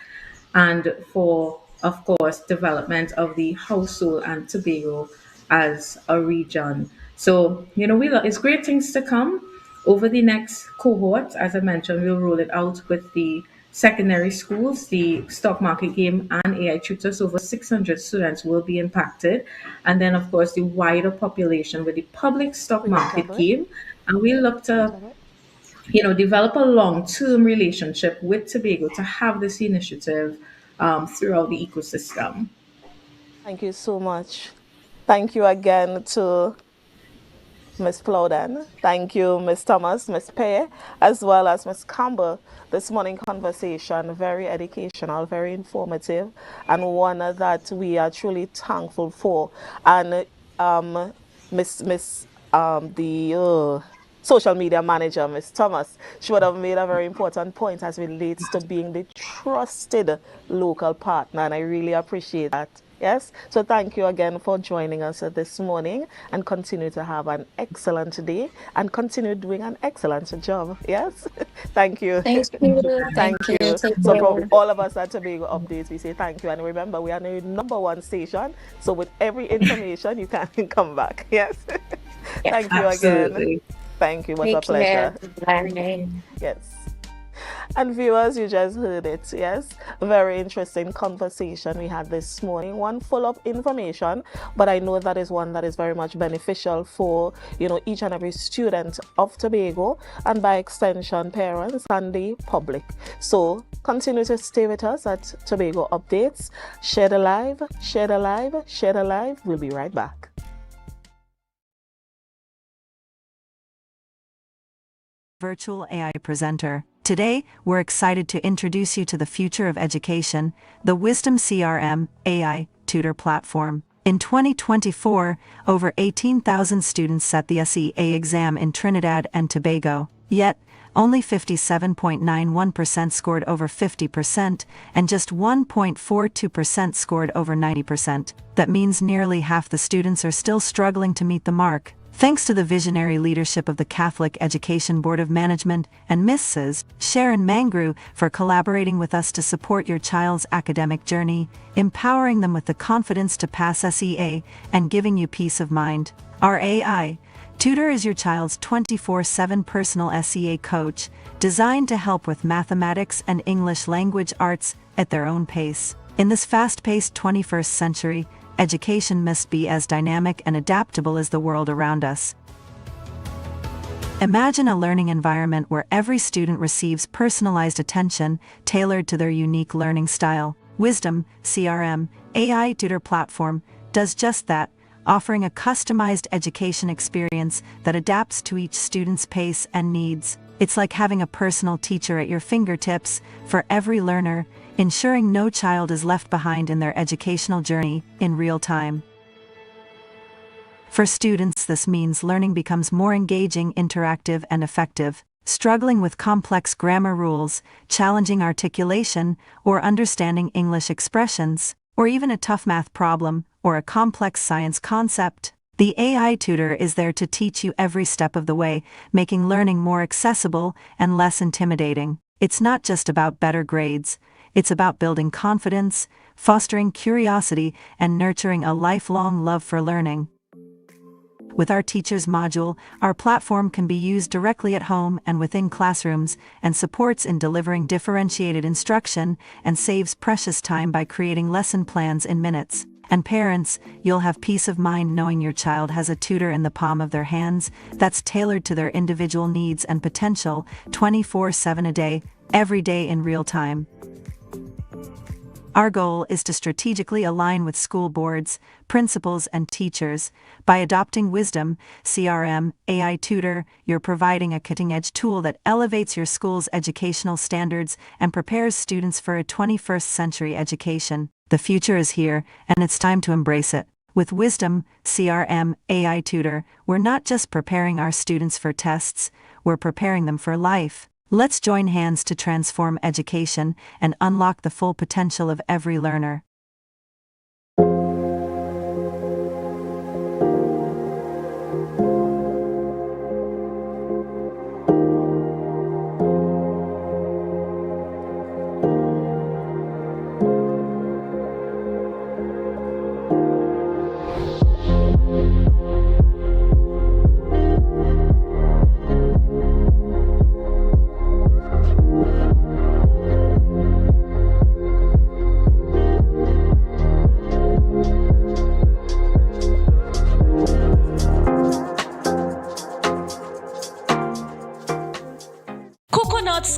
and for, of course, development of the household and Tobago as a region. So, it's great things to come over the next cohort. As I mentioned, we'll roll it out with the secondary schools, the stock market game, and AI tutors. Over 600 students will be impacted. And then, of course, the wider population with the public stock market game. And we look to develop a long-term relationship with Tobago to have this initiative throughout the ecosystem. Thank you so much. Thank you again to Ms. Plowden. Thank you, Ms. Thomas, Ms. Pear, as well as Ms. Campbell. This morning conversation, very educational, very informative, and one that we are truly thankful for. And the social media manager, Ms. Thomas, she would have made a very important point as it relates to being the trusted local partner, and I really appreciate that. Yes, so thank you again for joining us this morning, and continue to have an excellent day and continue doing an excellent job. Yes, thank you. Thank you. Thank you. So from all of us at Tobago Updates, we say thank you. And remember, we are the #1 station. So with every information, you can come back. Yes. Thank you again. Thank you. It was a pleasure. Yes. And viewers, you just heard it, yes? A very interesting conversation we had this morning, one full of information, but I know that is one that is very much beneficial for, each and every student of Tobago, and by extension, parents and the public. So continue to stay with us at Tobago Updates. Share the live, share the live, share the live. We'll be right back. Virtual AI presenter. Today, we're excited to introduce you to the future of education, the Wisdom CRM AI tutor platform. In 2024, over 18,000 students set the SEA exam in Trinidad and Tobago. Yet, only 57.91% scored over 50%, and just 1.42% scored over 90%. That means nearly half the students are still struggling to meet the mark. Thanks to the visionary leadership of the Catholic Education Board of Management and Mrs. Sharon Mangru for collaborating with us to support your child's academic journey, empowering them with the confidence to pass SEA, and giving you peace of mind. Our AI Tutor is your child's 24/7 personal SEA coach, designed to help with mathematics and English language arts at their own pace. In this fast-paced 21st century, education must be as dynamic and adaptable as the world around us. Imagine a learning environment where every student receives personalized attention tailored to their unique learning style. Wisdom CRM AI Tutor platform does just that, offering a customized education experience that adapts to each student's pace and needs. It's like having a personal teacher at your fingertips for every learner, ensuring no child is left behind in their educational journey in real time. For students, this means learning becomes more engaging, interactive, and effective. Struggling with complex grammar rules, challenging articulation, or understanding English expressions, or even a tough math problem, or a complex science concept, the AI tutor is there to teach you every step of the way, making learning more accessible and less intimidating. It's not just about better grades, it's about building confidence, fostering curiosity, and nurturing a lifelong love for learning. With our Teachers module, our platform can be used directly at home and within classrooms, and supports in delivering differentiated instruction and saves precious time by creating lesson plans in minutes. And parents, you'll have peace of mind knowing your child has a tutor in the palm of their hands that's tailored to their individual needs and potential 24/7 a day, every day in real time. Our goal is to strategically align with school boards, principals, and teachers. By adopting Wisdom CRM AI Tutor, you're providing a cutting-edge tool that elevates your school's educational standards and prepares students for a 21st century education. The future is here, and it's time to embrace it. With Wisdom CRM AI Tutor, we're not just preparing our students for tests, we're preparing them for life. Let's join hands to transform education and unlock the full potential of every learner.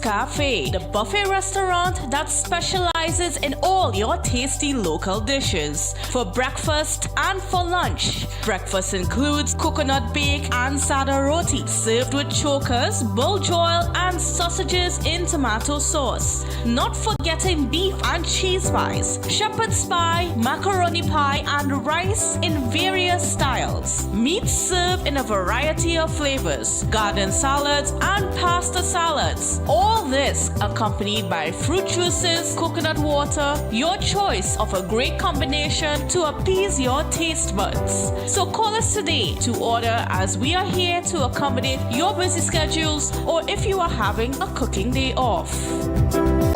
Cafe, the buffet restaurant that specializes in all your tasty local dishes. For breakfast and for lunch. Breakfast includes coconut bake and sada roti, served with chokers, bull joil, and sausages in tomato sauce. Not forgetting beef and cheese pies, shepherd's pie, macaroni pie, and rice in various styles. Meat served in a variety of flavors, garden salads, and pasta salads. All this accompanied by fruit juices, coconut water, your choice of a great combination to appease your taste buds. So call us today to order, as we are here to accommodate your busy schedules, or if you are having a cooking day off.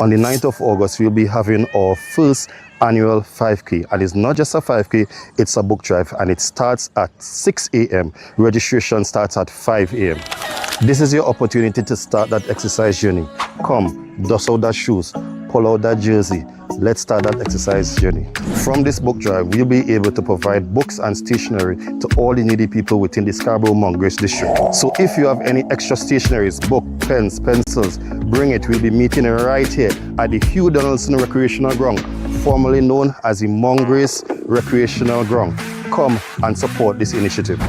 On the 9th of August, we'll be having our first annual 5K, and it's not just a 5K, it's a book drive, and it starts at 6 a.m. Registration starts at 5 a.m. This is your opportunity to start that exercise journey. Come, dust out that shoes, pull out that jersey. Let's start that exercise journey. From this book drive, we'll be able to provide books and stationery to all the needy people within the Scarborough-Mongrace district. So if you have any extra stationeries, book, pens, pencils, bring it. We'll be meeting right here at the Hugh Donaldson Recreational Ground, formerly known as the Mongrace Recreational Ground. Come and support this initiative.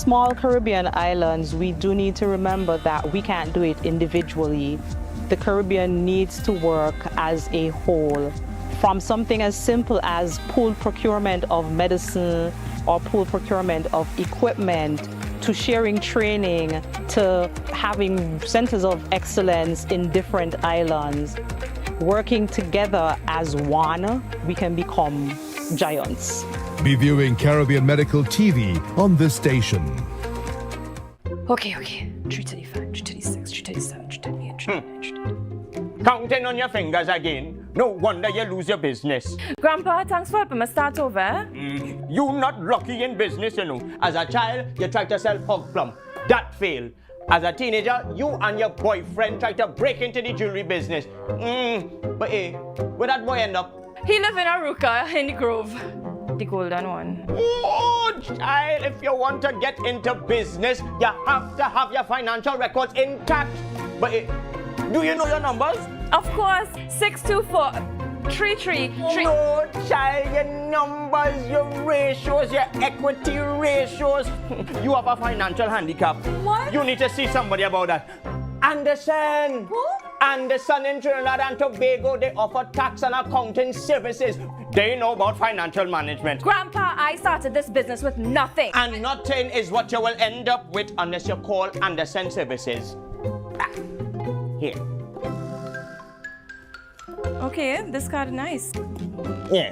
small Caribbean islands, we do need to remember that we can't do it individually. The Caribbean needs to work as a whole. From something as simple as pool procurement of medicine or pool procurement of equipment, to sharing training, to having centers of excellence in different islands. Working together as one, we can become giants. Be viewing Caribbean Medical TV on this station. Okay. 335, 336, 337, 338, 339. Counting on your fingers again. No wonder you lose your business. Grandpa, thanks for helping me start over. You not lucky in business, you know. As a child, you tried to sell hog plum. That failed. As a teenager, you and your boyfriend tried to break into the jewelry business. But hey, where that boy end up? He live in Aruka in the Grove. The golden one. Oh, child, if you want to get into business, you have to have your financial records intact. But hey, do you know your numbers? Of course, 624 333. No, child, your numbers, your ratios, your equity ratios. You have a financial handicap. What? You need to see somebody about that. Anderson. Who? Anderson in Trinidad and Tobago, they offer tax and accounting services. They know about financial management. Grandpa, I started this business with nothing. And nothing is what you will end up with unless you call Anderson Services. Here. Okay, this card is nice. Yeah.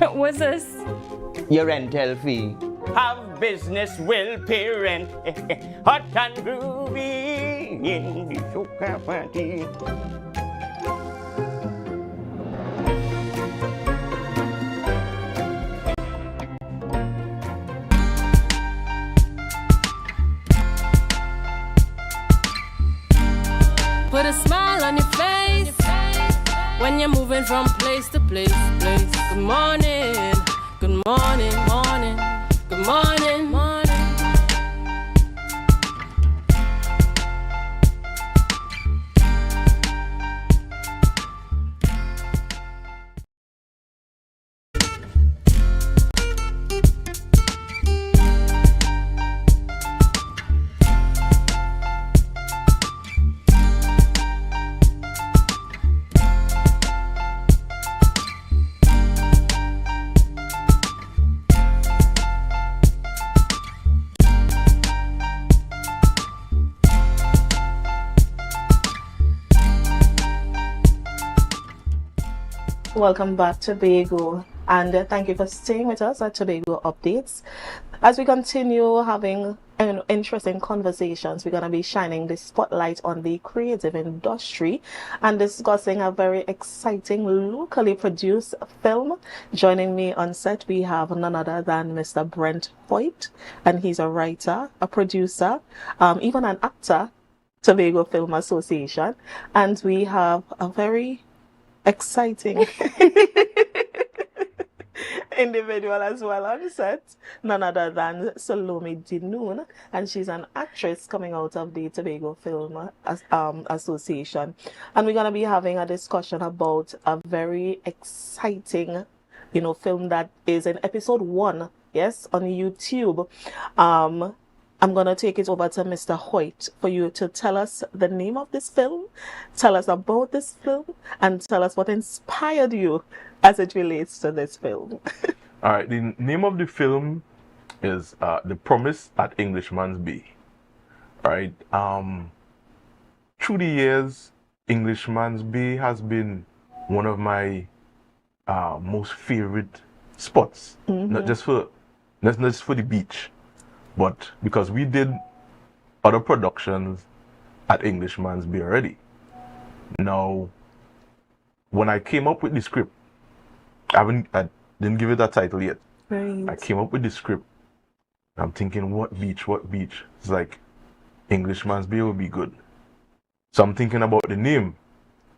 What's this? Your rental fee. Have business will pay rent. Hot and groovy in the sugar party. Put a smile on your face when you're moving from place to place. Good morning, good morning, morning, good morning, morning. Welcome back to Tobago, and thank you for staying with us at Tobago Updates. As we continue having interesting conversations, we're going to be shining the spotlight on the creative industry and discussing a very exciting locally produced film. Joining me on set, we have none other than Mr. Brent Hoyt, and he's a writer, a producer, even an actor, Tobago Film Association, and we have a very exciting individual as well on set, none other than Salome Dinoon, and she's an actress coming out of the Tobago Film Association, and we're going to be having a discussion about a very exciting, film that is in episode 1, yes, on YouTube. I'm going to take it over to Mr. Hoyt for you to tell us the name of this film, tell us about this film, and tell us what inspired you as it relates to this film. All right, the name of the film is The Promise at Englishman's Bay. All right, through the years, Englishman's Bay has been one of my most favorite spots, not just for the beach, but because we did other productions at Englishman's Bay already. Now, when I came up with the script, I didn't give it a title yet. Right. I came up with the script. I'm thinking, what beach? It's like, Englishman's Bay will be good. So I'm thinking about the name.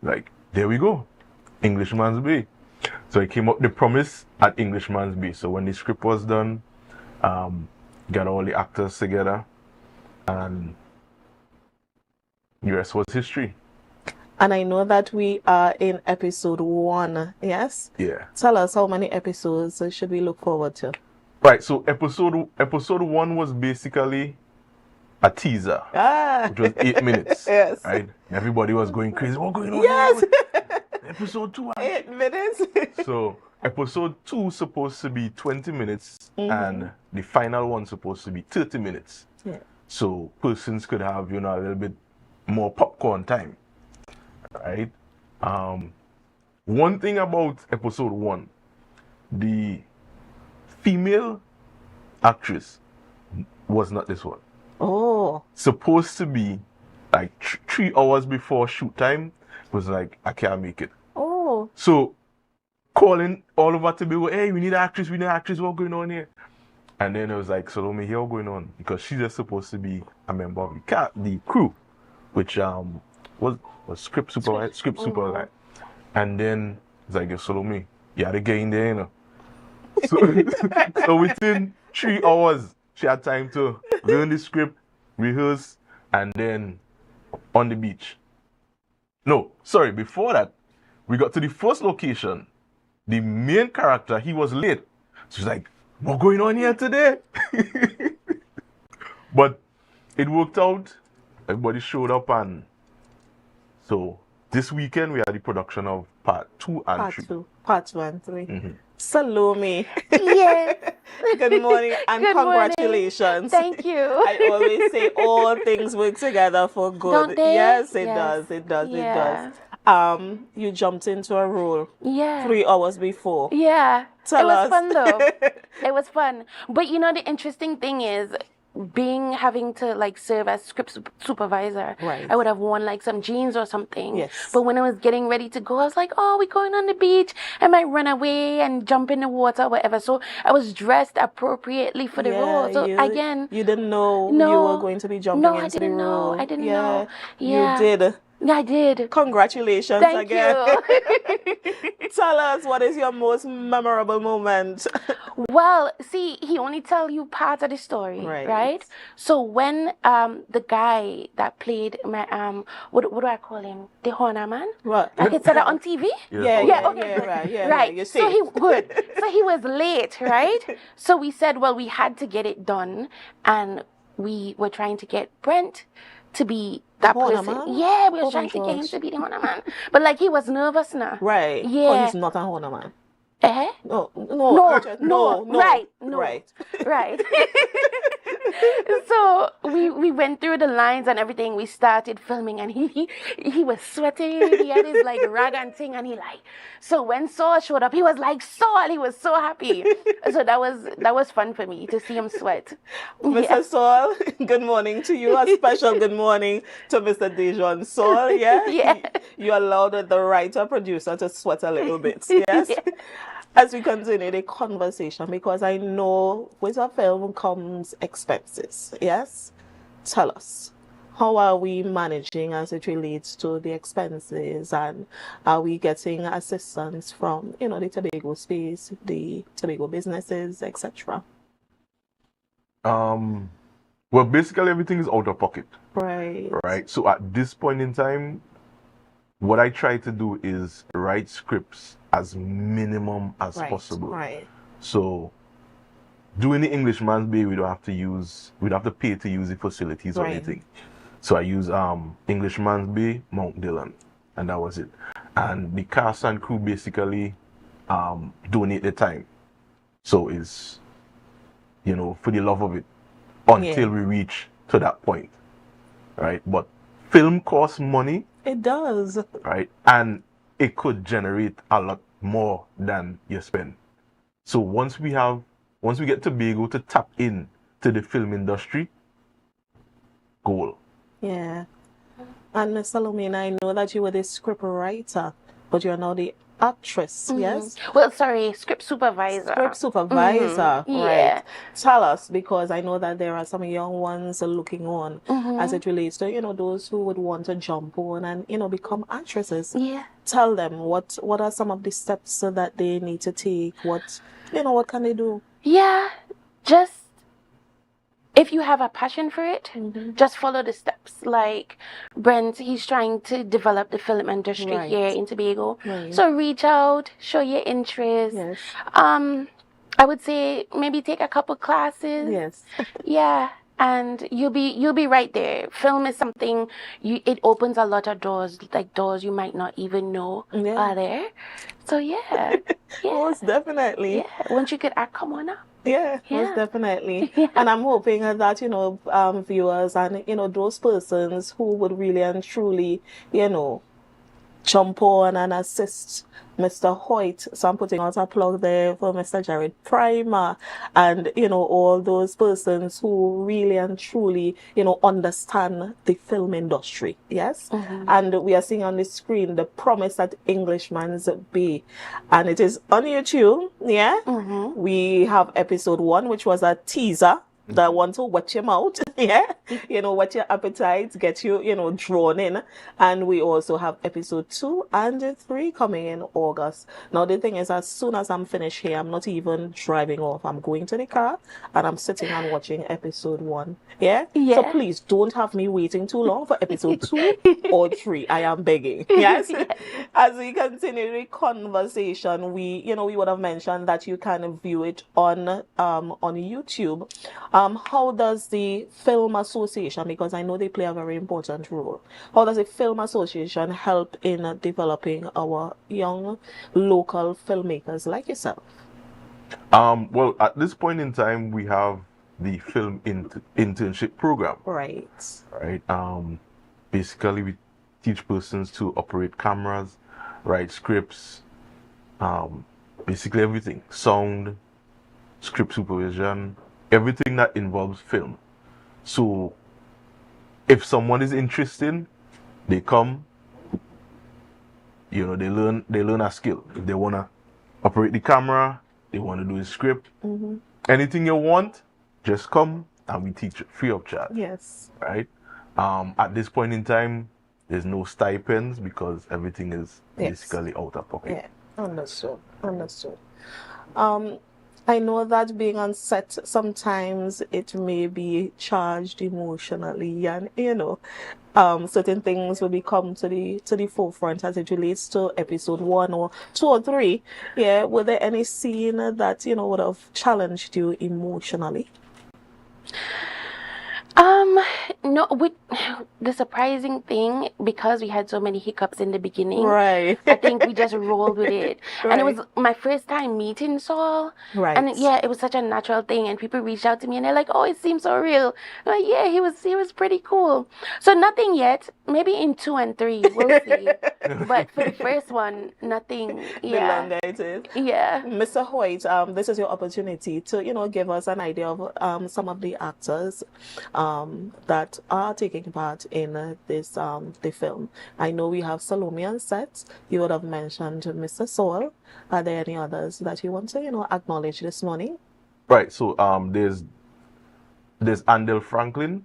Like, there we go, Englishman's Bay. So I came up with The Promise at Englishman's Bay. So when the script was done, got all the actors together, and the rest was history. And I know that we are in episode 1, yes? Yeah. Tell us, how many episodes should we look forward to? Right, so episode 1 was basically a teaser, which was 8 minutes. Yes. Right? Everybody was going crazy. What's going on? Yes. Episode 2. 8 minutes. So episode 2 supposed to be 20 minutes, and the final one supposed to be 30 minutes. Yeah. So persons could have, a little bit more popcorn time. Right? One thing about episode 1, the female actress was not this one. Oh. Supposed to be like 3 hours before shoot time, was like, I can't make it. Oh. So calling all over Tobago, hey, we need an actress, what's going on here? And then it was like, Salome, here, what's going on? Because she's just supposed to be a member of the crew, which was script supervisor. And then it's like, Salome, you had to get in there, So within 3 hours, she had time to learn the script, rehearse, and then on the beach. No, sorry, before that, we got to the first location. The main character, he was late. So she's like, what's going on here today? But it worked out. Everybody showed up, and so this weekend we had the production of part 2 and 3. Part 2 and 3. Mm-hmm. Salome. Yes. Good morning and Good congratulations. Morning. Thank you. I always say all things work together for good. Don't they? Yes, it Yes. does. It does. Yeah. It does. You jumped into a role. Yeah. 3 hours before. Yeah. Tell it us. was fun though. It was fun. But the interesting thing is having to like serve as script supervisor. Right. I would have worn like some jeans or something. Yes. But when I was getting ready to go, I was like, oh, we're going on the beach. I might run away and jump in the water, whatever. So I was dressed appropriately for the role. So again, you didn't know you were going to be jumping into the role. I didn't know. You did. I did. Congratulations Thank again. you. Tell us, what is your most memorable moment? Well, see, he only tell you part of the story, right? So when the guy that played my what do I call him? The Horner man? What? I could say that on TV? Yeah, Right. You So see. he was late, right? So we said, well, we had to get it done, and we were trying to get Brent to be that person. Man? Yeah, we were Oh trying my to get him gosh. to be the Horner man. But like he was nervous now. Right. Yeah. Oh, he's not a Horner man. Eh? No. Right. Right. So we went through the lines and everything. We started filming, and he was sweating. He had his like rag and thing, and so when Saul showed up, he was like Saul. He was so happy. So that was fun for me to see him sweat. Mr. Saul, good morning to you. A special good morning to Mr. Dejon Saul. Yeah. Yeah. You allowed the writer producer to sweat a little bit. Yes. Yeah. As we continue the conversation, because I know with a film comes expenses, yes? Tell us, how are we managing as it relates to the expenses, and are we getting assistance from, the Tobago space, the Tobago businesses, etc.? Well, basically everything is out of pocket. Right. So at this point in time, what I try to do is write scripts as minimum as possible. Right. So doing the Englishman's Bay, we'd have to pay to use the facilities or anything. So I use Englishman's Bay, Mount Dillon, and that was it. And the cast and crew basically donate their time. So it's, for the love of it, until we reach to that point. Right? But film costs money. It does. Right? And it could generate a lot more than you spend. So once we get Tobago to tap in to the film industry, goal. Yeah. And Ms. Salome, I know that you were the script writer, but you're now the actress, yes? Well, sorry, script supervisor. Script supervisor, Yeah. right. Tell us, because I know that there are some young ones looking on as it relates to, those who would want to jump on and, become actresses. Yeah. Tell them, what are some of the steps that they need to take? What can they do? Yeah, just if you have a passion for it, just follow the steps. Like Brent, he's trying to develop the film industry here in Tobago. Right. So reach out, show your interest. Yes. I would say maybe take a couple classes. Yes. Yeah. And you'll be right there. Film is something it opens a lot of doors, like doors you might not even know are there. So yeah. Most definitely. Yeah. Once you could act, come on up. Yeah, most definitely. And I'm hoping that, viewers and, those persons who would really and truly, jump on and assist Mr. Hoyt. So I'm putting out a plug there for Mr. Jared Primer and, all those persons who really and truly, understand the film industry. Yes? And we are seeing on the screen The Promise at Englishman's Bay. And it is on YouTube. Yeah? We have episode 1, which was a teaser. That want to wet your mouth, yeah, wet your appetite, get you, drawn in. And we also have episode 2 and 3 coming in August. Now, the thing is, as soon as I'm finished here, I'm not even driving off. I'm going to the car and I'm sitting and watching episode 1. Yeah? So please don't have me waiting too long for episode 2 or 3. I am begging. Yes? As we continue the conversation, we would have mentioned that you can view it on YouTube. How does the Film Association, because I know they play a very important role, how does the Film Association help in developing our young local filmmakers like yourself? Well, at this point in time, we have the film internship program. Right. Basically, we teach persons to operate cameras, write scripts, basically everything, sound, script supervision, everything that involves film. So if someone is interested, they come, they learn a skill. If they want to operate the camera, they want to do a script, anything you want, just come and we teach it free of charge. Yes. Right? At this point in time, there's no stipends because everything is basically out of pocket. Yeah, understood. I know that being on set, sometimes it may be charged emotionally, and certain things will become to the forefront as it relates to episode 1 or 2 or 3. Yeah, were there any scene that would have challenged you emotionally? No, the surprising thing, because we had so many hiccups in the beginning, right? I think we just rolled with it. And it was my first time meeting Saul. Right. And it was such a natural thing. And people reached out to me and they're like, "Oh, it seems so real." I'm like, yeah, he was pretty cool. So nothing yet. Maybe in 2 and 3, we'll see. But for the first one, nothing. Yeah. The longer it is. Yeah. Mr. Hoyt, this is your opportunity to give us an idea of some of the actors that are taking part in the film. I know we have Salome on set. You would have mentioned Mr. Saul. Are there any others that you want to acknowledge this morning? Right. So there's Andel Franklin.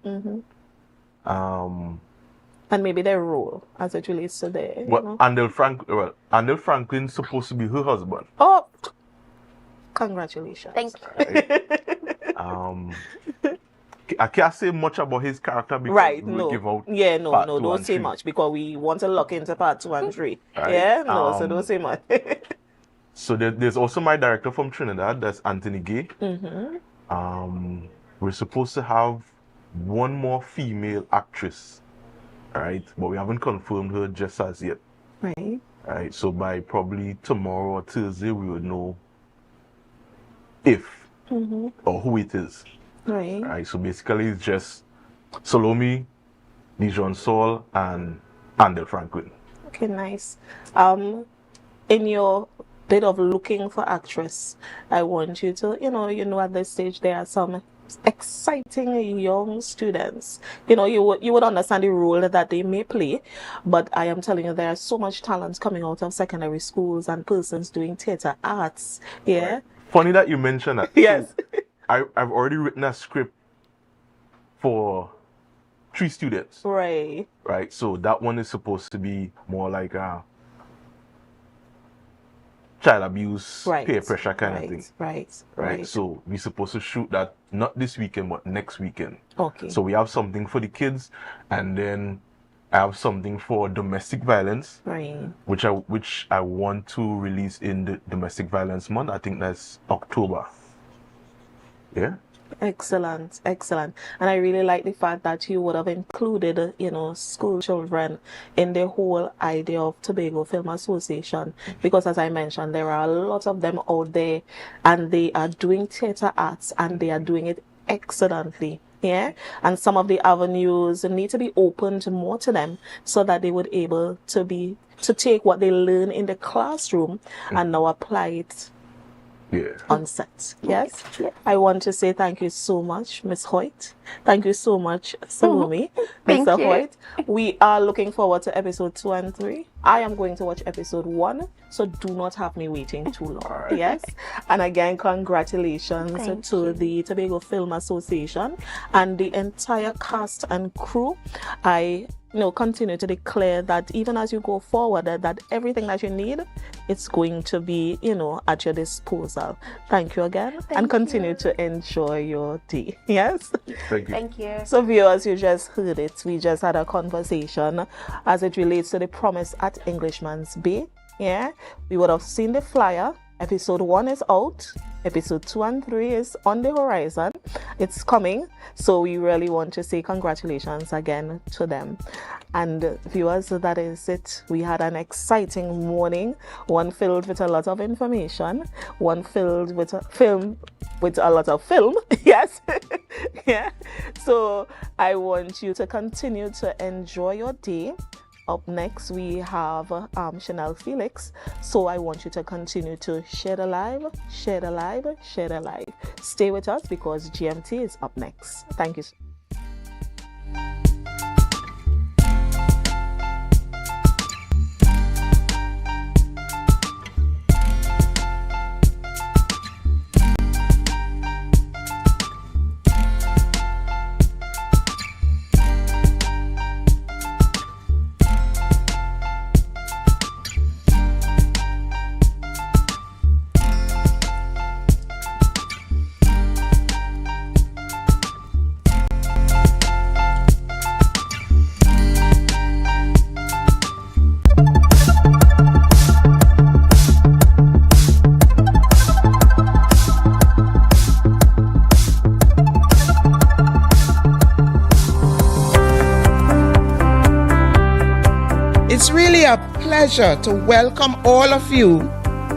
And maybe their role as it relates to their. Andel Franklin's supposed to be her husband. Oh, congratulations! Thank you. I can't say much about his character because we will give out. Yeah, no, don't say much because we want to look into part 2 and 3. Right. Yeah, so don't say much. So there's also my director from Trinidad, that's Anthony Gay. We're supposed to have one more female actress, right? But we haven't confirmed her just as yet. Right. Right. So by probably tomorrow or Thursday, we would know if or who it is. Right. Right. So basically, it's just Salome, Dijon Saul, and Andel Franklin. Okay, nice. In your bit of looking for actress, I want you to, at this stage there are some exciting young students. You would understand the role that they may play, but I am telling you, there are so much talent coming out of secondary schools and persons doing theater arts. Yeah. Right. Funny that you mentioned that. Yes. I've already written a script for 3 students. Right. Right. So that one is supposed to be more like a child abuse, peer pressure kind of thing. Right. So we're supposed to shoot that not this weekend, but next weekend. Okay. So we have something for the kids, and then I have something for domestic violence. Right. Which I want to release in the domestic violence month. I think that's October. Yeah. Excellent, excellent. And I really like the fact that you would have included, school children in the whole idea of Tobago Film Association. Because as I mentioned, there are a lot of them out there and they are doing theatre arts and they are doing it excellently. Yeah. And some of the avenues need to be opened more to them so that they would able to take what they learn in the classroom and now apply it on set. Yes. I want to say thank you so much, Miss Hoyt. Thank you so much, Salome. Mr. Hoyt. We are looking forward to episode 2 and 3. I am going to watch episode 1, so do not have me waiting too long. Yes. And again, congratulations to the Tobago Film Association and the entire cast and crew. I continue to declare that even as you go forward, that everything that you need, it's going to be, at your disposal. Thank you again, and continue to enjoy your day. Yes? Thank you. Thank you. So viewers, you just heard it. We just had a conversation as it relates to the promise at Englishman's Bay. Yeah? We would have seen the flyer. Episode 1 is out. Episode 2 and 3 is on the horizon. It's coming. So we really want to say congratulations again to them. And viewers, that is it. We had an exciting morning, one filled with a lot of information, one filled with a lot of film. Yes. Yeah. So I want you to continue to enjoy your day. Up next, we have Chanel Felix. So I want you to continue to share the live, share the live, share the live. Stay with us because GMT is up next. Thank you. It's really a pleasure to welcome all of you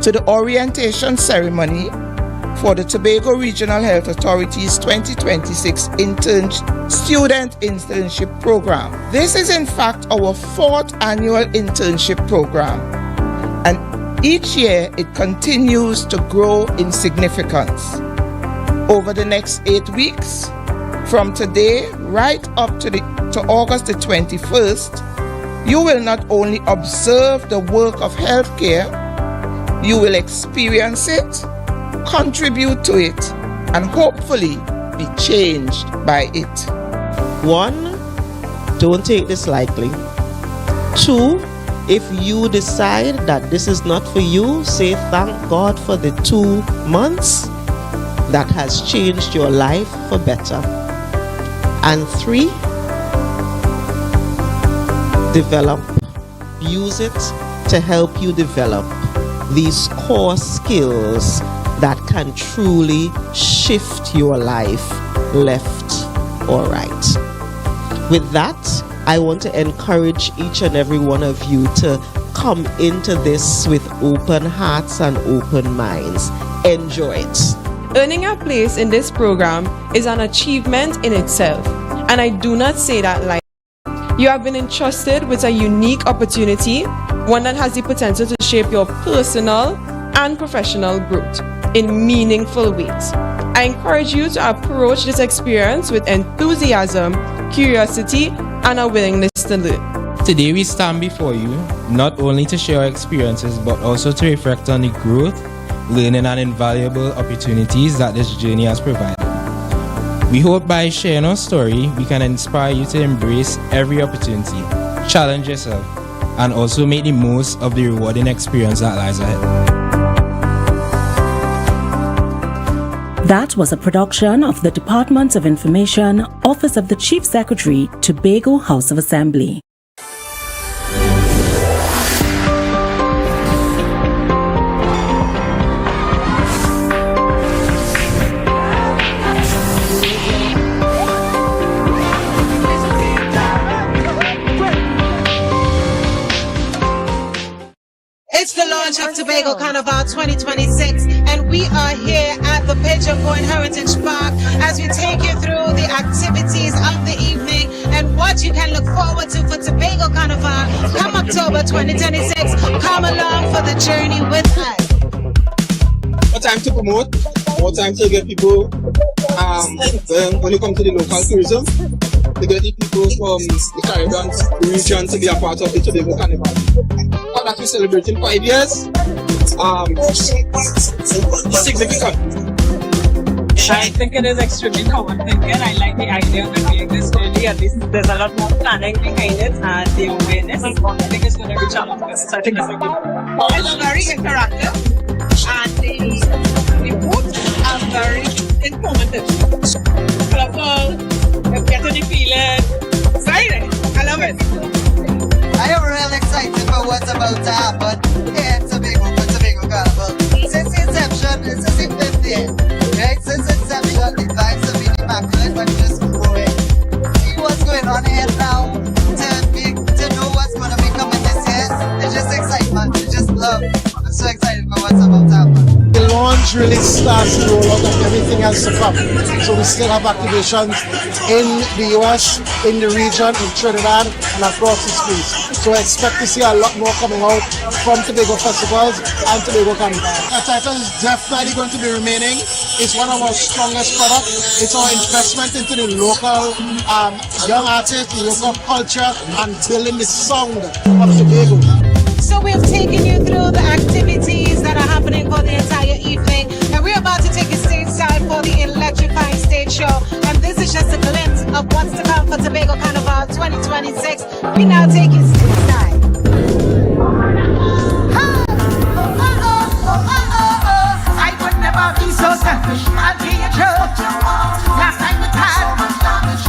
to the orientation ceremony for the Tobago Regional Health Authority's 2026 Student Internship Program. This is in fact our 4th annual internship program, and each year it continues to grow in significance. Over the next 8 weeks, from today right up to August the 21st, you will not only observe the work of healthcare, you will experience it, contribute to it, and hopefully be changed by it. 1, don't take this lightly. 2, if you decide that this is not for you, say thank God for the 2 months that has changed your life for better. And 3, develop. Use it to help you develop these core skills that can truly shift your life left or right. With that, I want to encourage each and every one of you to come into this with open hearts and open minds. Enjoy it. Earning a place in this program is an achievement in itself, and I do not say that lightly. You have been entrusted with a unique opportunity, one that has the potential to shape your personal and professional growth in meaningful ways. I encourage you to approach this experience with enthusiasm, curiosity, and a willingness to learn. Today we stand before you, not only to share our experiences, but also to reflect on the growth, learning, and invaluable opportunities that this journey has provided. We hope by sharing our story, we can inspire you to embrace every opportunity, challenge yourself, and also make the most of the rewarding experience that lies ahead. That was a production of the Department of Information, Office of the Chief Secretary, Tobago House of Assembly. launch of Tobago Carnival 2026, and we are here at the Pigeon Point Heritage Park as we take you through the activities of the evening and what you can look forward to for Tobago Carnival come October 2026. Come along for the journey with us. More time to promote, more time to get people, when you come to the local tourism, to get the people from the Caribbean region to be a part of the Tobago Carnival. But that we're celebrating 5 years, significant. I think it is extremely common thinking. I like the idea of doing this early. At least there's a lot more planning behind it, and the awareness I think is going to reach a lot more. So I think it's a good. It's very interactive, and the booths are very informative. Colorful, you get the feeling. Exciting! I love it. I am really excited for what's about to happen here in Tobago for Tobago Carnival. Since inception, this is the 5th year. Right? Since inception, the vibes have been immaculate and just growing. See what's going on here now, to know what's going to be coming this year. It's just excitement, it's just love. I'm so excited for what's about to happen. The launch really starts to roll out and everything else to come. So we still have activations in the US, in the region, in Trinidad, and across the streets. So I expect to see a lot more coming out from Tobago festivals and Tobago Carnival. Our title is definitely going to be remaining. It's one of our strongest products. It's our investment into the local young artists, the local culture, and building the sound of Tobago. So we've taken you through the activities that are happening for the entire evening, and we're about to take you stateside for the electrifying stage show. And this is just a glimpse of what's to come for Tobago Carnival 2026. We now take you stateside. I would never be so selfish. I'll be a joke. Last time we had,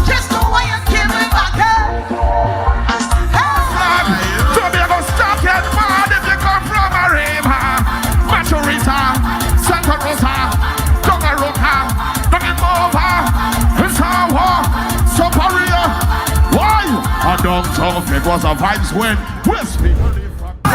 just go away and give me back up. Santa Rosa, Dongaroka, Dongimova, Hisawa, Soparia. Why? I don't know if it was a vibes when West people live from I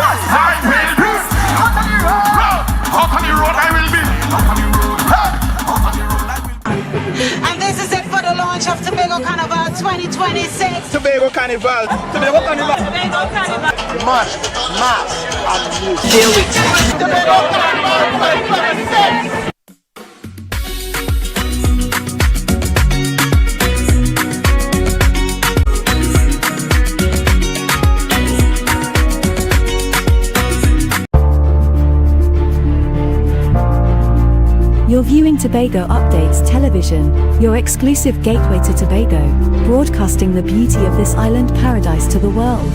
will be out on the road. Out on the road I will be. Out on the road. Out on the road I will be. And this is it for the launch of Tobago Carnival 2026. Tobago Carnival. Tobago Carnival. Tobago Carnival. Mash, and music. Deal with it. Tobago Carnival 2026. You're viewing Tobago Updates Television, your exclusive gateway to Tobago, broadcasting the beauty of this island paradise to the world.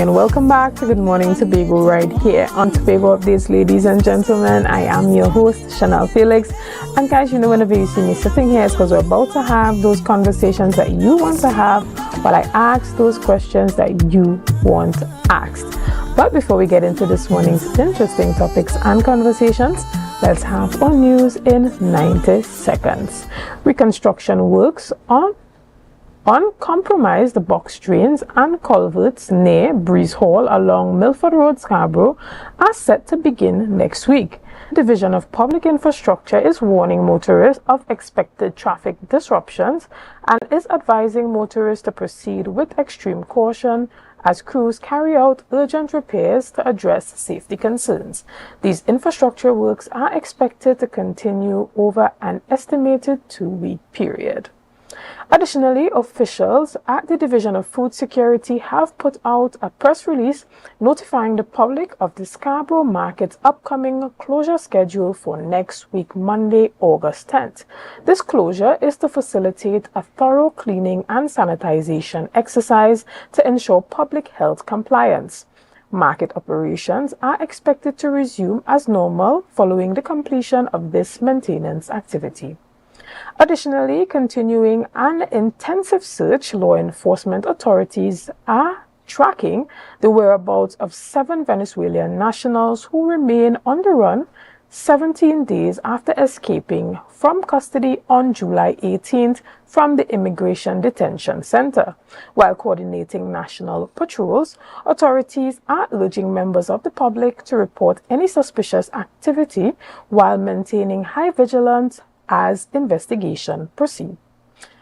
Welcome back to Good Morning Tobago right here on Tobago Updates, ladies and gentlemen. I am your host, Chanel Felix. And guys, you know, whenever you see me sitting here, it's because we're about to have those conversations that you want to have while I ask those questions that you want asked. But before we get into this morning's interesting topics and conversations, let's have our news in 90 seconds. Reconstruction works on uncompromised box drains and culverts near Breeze Hall along Milford Road, Scarborough are set to begin next week. The Division of Public Infrastructure is warning motorists of expected traffic disruptions and is advising motorists to proceed with extreme caution as crews carry out urgent repairs to address safety concerns. These infrastructure works are expected to continue over an estimated 2-week period. Additionally, officials at the Division of Food Security have put out a press release notifying the public of the Scarborough Market's upcoming closure schedule for next week, Monday, August 10th. This closure is to facilitate a thorough cleaning and sanitization exercise to ensure public health compliance. Market operations are expected to resume as normal following the completion of this maintenance activity. Additionally, continuing an intensive search, law enforcement authorities are tracking the whereabouts of 7 Venezuelan nationals who remain on the run 17 days after escaping from custody on July 18th from the Immigration Detention Center. While coordinating national patrols, authorities are urging members of the public to report any suspicious activity while maintaining high vigilance as investigation proceeds.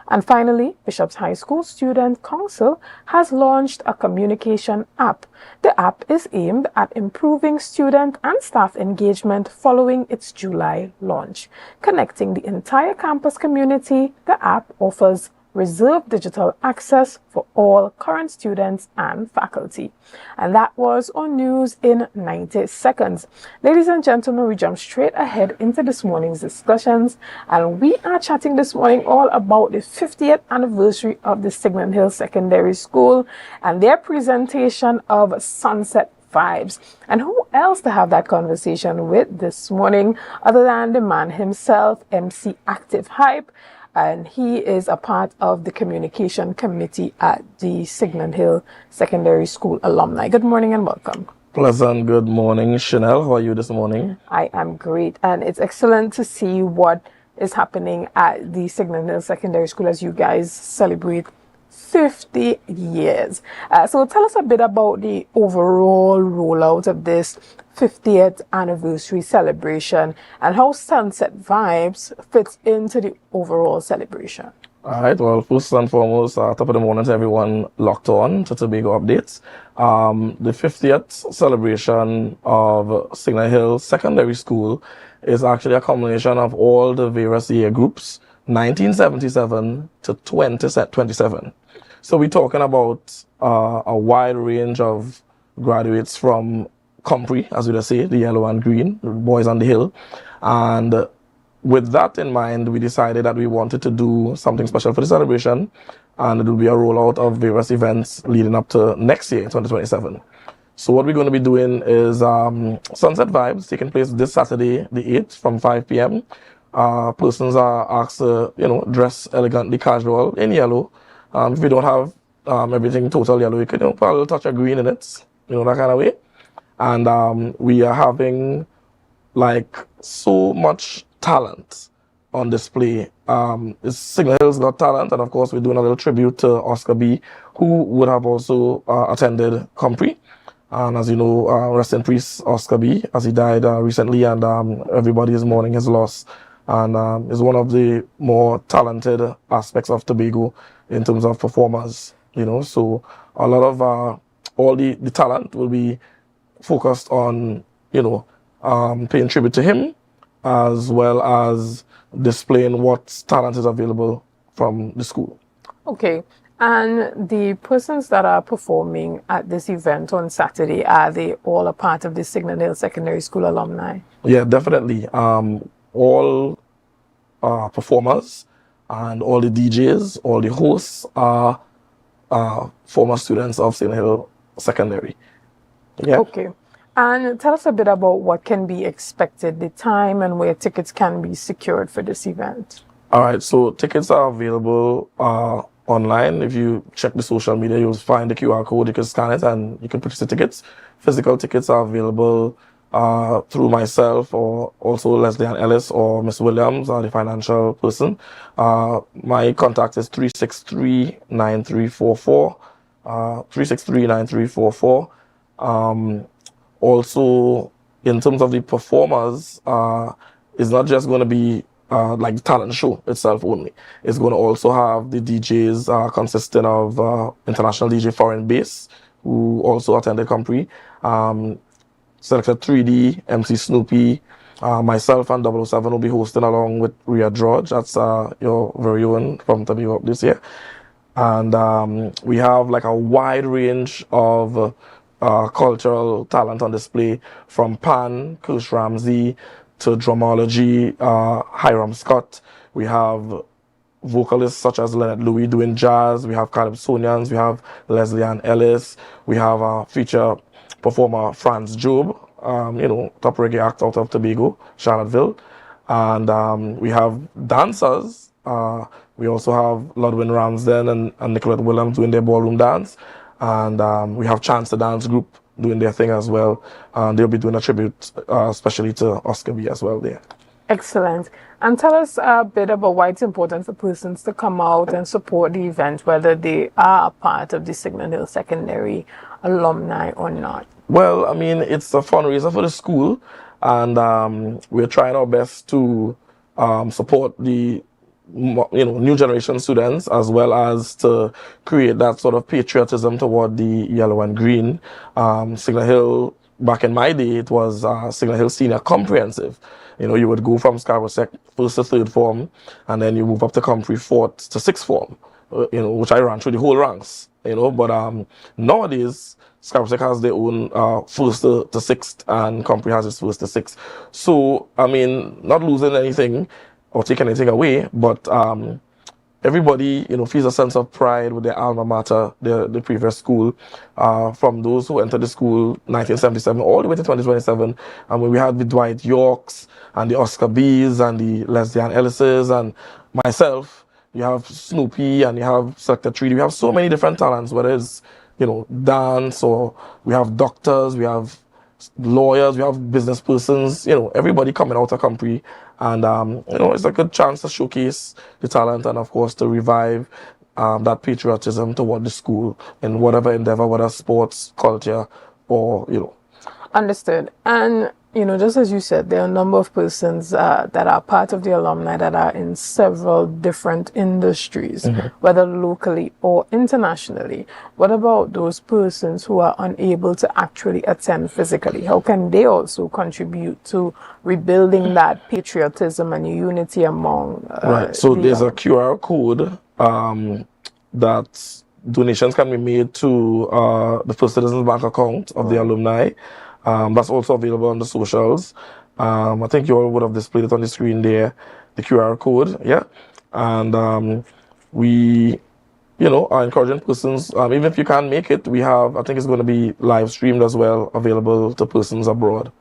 And finally, Bishop's High School Student Council has launched a communication app. The app is aimed at improving student and staff engagement following its July launch. Connecting the entire campus community, the app offers reserved digital access for all current students and faculty. And that was on news in 90 seconds. Ladies and gentlemen, we jump straight ahead into this morning's discussions, and we are chatting this morning all about the 50th anniversary of the Signal Hill Secondary School and their presentation of Sunset Vibes. And who else to have that conversation with this morning other than the man himself, MC Active Hype, and he is a part of the communication committee at the Signal Hill Secondary School alumni. Good morning and welcome. Pleasant good morning, Chanel. How are you this morning? I am great, and it's excellent to see what is happening at the Signal Hill Secondary School as you guys celebrate 50 years. So tell us a bit about the overall rollout of this 50th anniversary celebration and how Sunset Vibes fits into the overall celebration. All right, well, first and foremost, top of the morning to everyone locked on to Tobago Updates. The 50th celebration of Signal Hill Secondary School is actually a combination of all the various year groups, 1977 to 2027. So we're talking about a wide range of graduates from Compre, as we say, the yellow and green, the boys on the hill. And with that in mind, we decided that we wanted to do something special for the celebration, and it will be a rollout of various events leading up to next year, 2027. So what we're going to be doing is Sunset Vibes taking place this Saturday, the 8th, from 5 p.m. Persons are asked to, dress elegantly casual in yellow. If you don't have everything total yellow, you can put a little touch of green in it, that kind of way. And we are having so much talent on display. Signal Hill's got talent, and of course we're doing a little tribute to Oscar B, who would have also attended Compre. And as you know, rest in peace, Oscar B, as he died recently, and everybody is mourning his loss. And is one of the more talented aspects of Tobago in terms of performers, So a lot of all the talent will be focused on, paying tribute to him, as well as displaying what talent is available from the school. Okay. And the persons that are performing at this event on Saturday, are they all a part of the Signal Hill Secondary School alumni? Yeah, definitely. All performers and all the DJs, all the hosts are former students of Signal Hill Secondary. Yeah. Okay. And tell us a bit about what can be expected, the time and where tickets can be secured for this event. All right, so tickets are available online. If you check the social media, you'll find the QR code. You can scan it and you can purchase the tickets. Physical tickets are available through myself, or also Leslie Ann Ellis or Miss Williams, the financial person. My contact is 363-9344. 363-9344. Also, in terms of the performers, it's not just going to be like the talent show itself only. It's going to also have the DJs consisting of international DJ Foreign Bass, who also attended Compre. Selected 3D, MC Snoopy, myself and 007 will be hosting along with Rhea George. That's your very own from Tobago up this year. And we have like a wide range of cultural talent on display, from Pan, Kush Ramsey, to drumology, Hiram Scott. We have vocalists such as Leonard Louis doing jazz. We have Calypsonians. We have Leslie Ann Ellis. We have a feature performer, Franz Job, top reggae act out of Tobago, Charlottesville. And we have dancers. We also have Ludwin Ramsden and Nicolette Williams doing their ballroom dance. And we have Chance the Dance Group doing their thing as well. And they'll be doing a tribute, especially to Oscar B as well there. Excellent. And tell us a bit about why it's important for persons to come out and support the event, whether they are a part of the Signal Hill Secondary alumni or not. Well, I mean, it's a fundraiser for the school, and we're trying our best to support the new generation students, as well as to create that sort of patriotism toward the yellow and green. Signal Hill, back in my day, it was Signal Hill Senior Comprehensive. You would go from Scarborough Sec first to third form, and then you move up to Compre fourth to sixth form, which I ran through the whole ranks, but nowadays, Scarborough Sec has their own first to sixth, and Compre has its first to sixth. So, I mean, not losing anything or taking anything away, but everybody, feels a sense of pride with their alma mater, the previous school, from those who entered the school 1977 all the way to 2027. And when we had the Dwight Yorks and the Oscar B's and the Leslie Ann Ellises and myself, you have Snoopy and you have Selector 3D. We have so many different talents, whether it's, dance, or we have doctors, we have lawyers, we have business persons, everybody coming out of Compre. And, it's a good chance to showcase the talent and, of course, to revive that patriotism toward the school in whatever endeavor, whether sports, culture, or, Understood. And, just as you said, there are a number of persons that are part of the alumni that are in several different industries, whether locally or internationally. What about those persons who are unable to actually attend physically? How can they also contribute to rebuilding that patriotism and unity among right. So there's a QR code that donations can be made to the First Citizens Bank account of the alumni. That's also available on the socials. I think you all would have displayed it on the screen there, the QR code, yeah. And we, are encouraging persons, even if you can't make it, we have, I think it's going to be live streamed as well, available to persons abroad.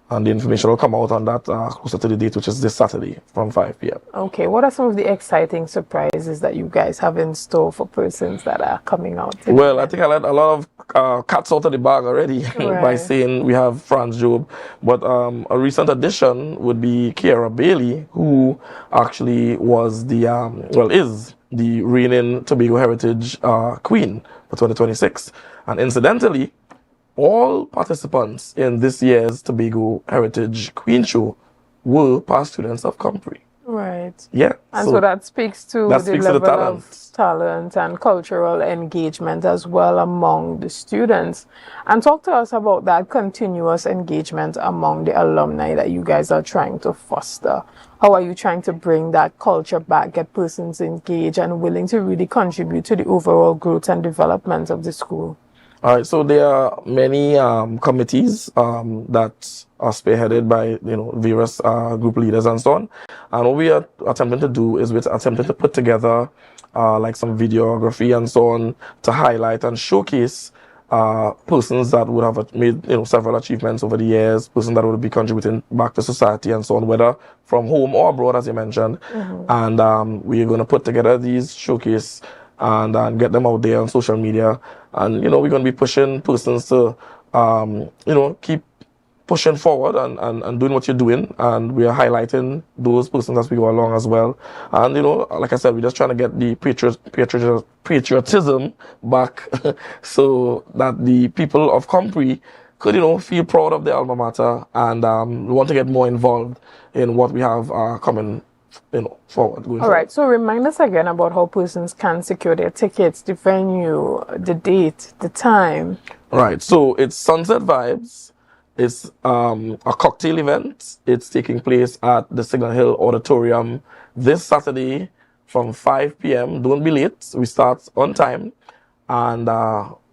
And the information will come out on that closer to the date, which is this Saturday from 5 p.m. Okay, what are some of the exciting surprises that you guys have in store for persons that are coming out today? Well, I think I let a lot of cats out of the bag already by saying we have Franz Job. But a recent addition would be Kiara Bailey, who actually was is the reigning Tobago Heritage Queen for 2026. And incidentally, all participants in this year's Tobago Heritage Queen Show were past students of Compre. Right. Yeah. And so that speaks to the level of talent and cultural engagement as well among the students. And talk to us about that continuous engagement among the alumni that you guys are trying to foster. How are you trying to bring that culture back, get persons engaged and willing to really contribute to the overall growth and development of the school? All right, so there are many committees that are spearheaded by various group leaders and so on. And what we are attempting to do is we're attempting to put together like some videography and so on to highlight and showcase persons that would have made several achievements over the years, persons that would be contributing back to society and so on, whether from home or abroad, as you mentioned. And we're going to put together these showcase and get them out there on social media. And, we're going to be pushing persons to, keep pushing forward and doing what you're doing. And we are highlighting those persons as we go along as well. And, like I said, we're just trying to get the patriotism back so that the people of Compre could, feel proud of their alma mater and want to get more involved in what we have coming forward. Going All right, so remind us again about how persons can secure their tickets, the venue, the date, the time. Right, so it's Sunset Vibes. It's a cocktail event. It's taking place at the Signal Hill Auditorium this Saturday from 5 p.m. Don't be late. We start on time. And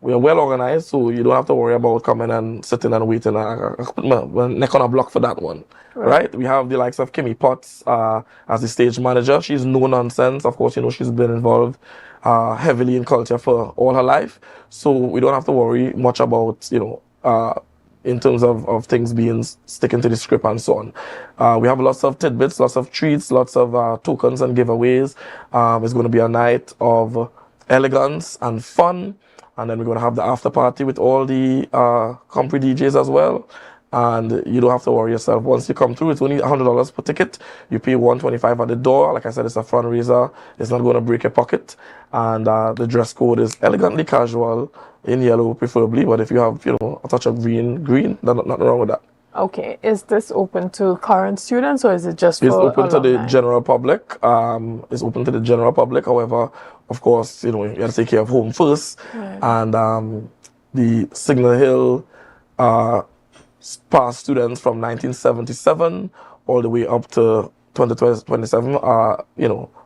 we are well organized, so you don't have to worry about coming and sitting and waiting. I put my neck on a block for that one. Right? We have the likes of Kimmy Potts as the stage manager. She's no nonsense. Of course, she's been involved heavily in culture for all her life. So we don't have to worry much about, in terms of things being sticking to the script and so on. We have lots of tidbits, lots of treats, lots of tokens and giveaways. It's going to be a night of elegance and fun. And then we're going to have the after party with all the company DJs as well. And you don't have to worry yourself. Once you come through, it's only $100 per ticket. You pay $125 at the door. Like I said, it's a fundraiser. It's not going to break your pocket. And the dress code is elegantly casual, in yellow preferably. But if you have, a touch of green, nothing wrong with that. Okay, is this open to current students or is it just for It's open alumni? to the general public. It's open to the general public. However, of course, you have to take care of home first. Right. And the Signal Hill past students from 1977 all the way up to 2027 are,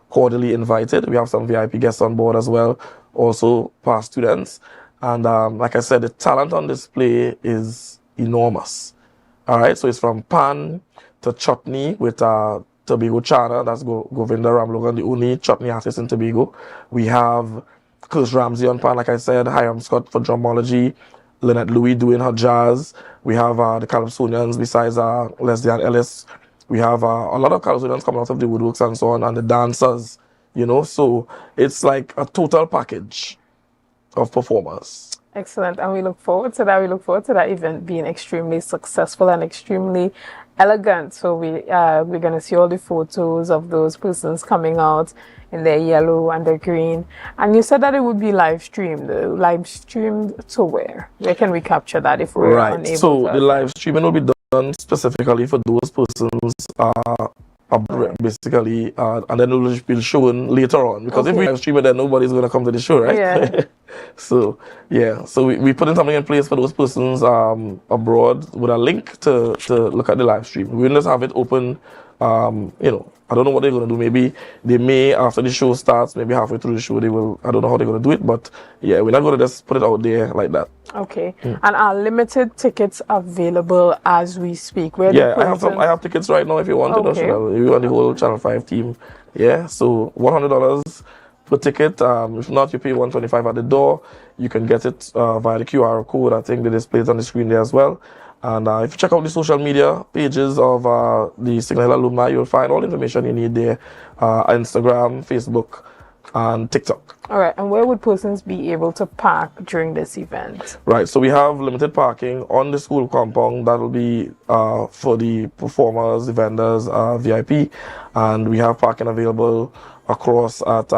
cordially invited. We have some VIP guests on board as well, also past students. And like I said, the talent on display is enormous. All right, so it's from pan to chutney with Tobago Chana, that's Govinda Ramlogan, the only chutney artist in Tobago. We have Kirsch Ramsey on pan, like I said, Hiram Scott for drumology, Lynette Louis doing her jazz. We have the Calypsonians besides Leslie and Ellis. We have a lot of Calypsonians coming out of the woodworks and so on, and the dancers, so it's like a total package of performers. Excellent, and we look forward to that. We look forward to that event being extremely successful and extremely elegant. So we're going to see all the photos of those persons coming out in their yellow and their green. And you said that it would be live streamed. Live streamed to where? Where can we capture that if we're unable to? So the live streaming will be done specifically for those persons basically, and then it will be shown later on, because if we live stream it, then nobody's going to come to the show, right? Yeah. So we putting something in place for those persons abroad with a link to look at the live stream. We will just have it open. I don't know what they're going to do. Maybe they may, after the show starts, maybe halfway through the show, they will. I don't know how they're going to do it, but yeah, we're not going to just put it out there like that. Okay. And are limited tickets available as we speak? Where I have tickets right now if you want Okay. If you want the whole Channel 5 team. Yeah, so $100 per ticket. If not, you pay $125 at the door. You can get it via the QR code. I think they display it on the screen there as well. And if you check out the social media pages of the Signal Hill alumni, you'll find all the information you need there. Instagram, Facebook, and TikTok. All right, and where would persons be able to park during this event? Right, so we have limited parking on the school compound. That'll be for the performers, the vendors, VIP. And we have parking available across at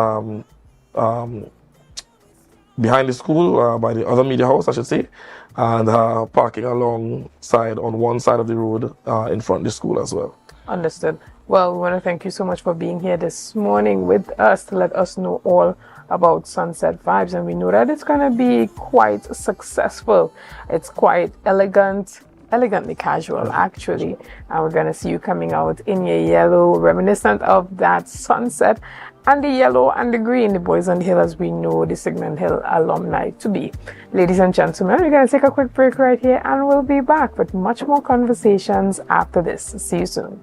behind the school, by the other media house, I should say. And parking alongside on one side of the road in front of the school as well. Understood. Well, we want to thank you so much for being here this morning with us to let us know all about Sunset Vibes. And we know that it's going to be quite successful. It's quite elegantly casual, actually. And we're going to see you coming out in your yellow, reminiscent of that sunset, and the yellow and the green, the boys on the hill, as we know the Signal Hill alumni to be. Ladies and gentlemen, we're going to take a quick break right here, and we'll be back with much more conversations after this. See you soon.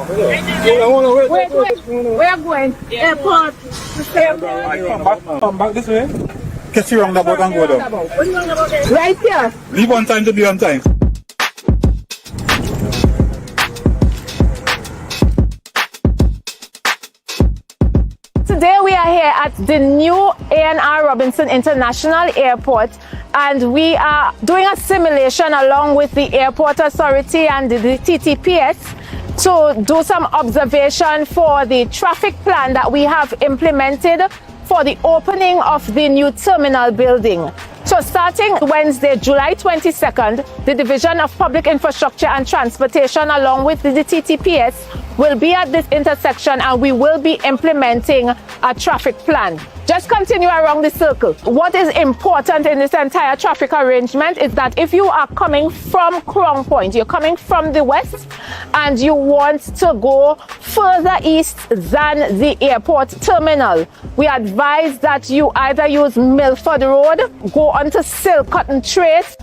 Wait. Where are you going? Airport. Come back this way. Catch you roundabout and go down. What do you want about it? Right here. Leave on time to be on time. Today we are here at the new A&R Robinson International Airport, and we are doing a simulation along with the Airport Authority and the TTPS to do some observation for the traffic plan that we have implemented for the opening of the new terminal building. So starting Wednesday, July 22nd, the Division of Public Infrastructure and Transportation along with the TTPS will be at this intersection, and we will be implementing a traffic plan. Just continue around the circle. What is important in this entire traffic arrangement is that if you are coming from Crown Point, you're coming from the west and you want to go further east than the airport terminal, we advise that you either use Milford Road, go onto Silcotton Trace,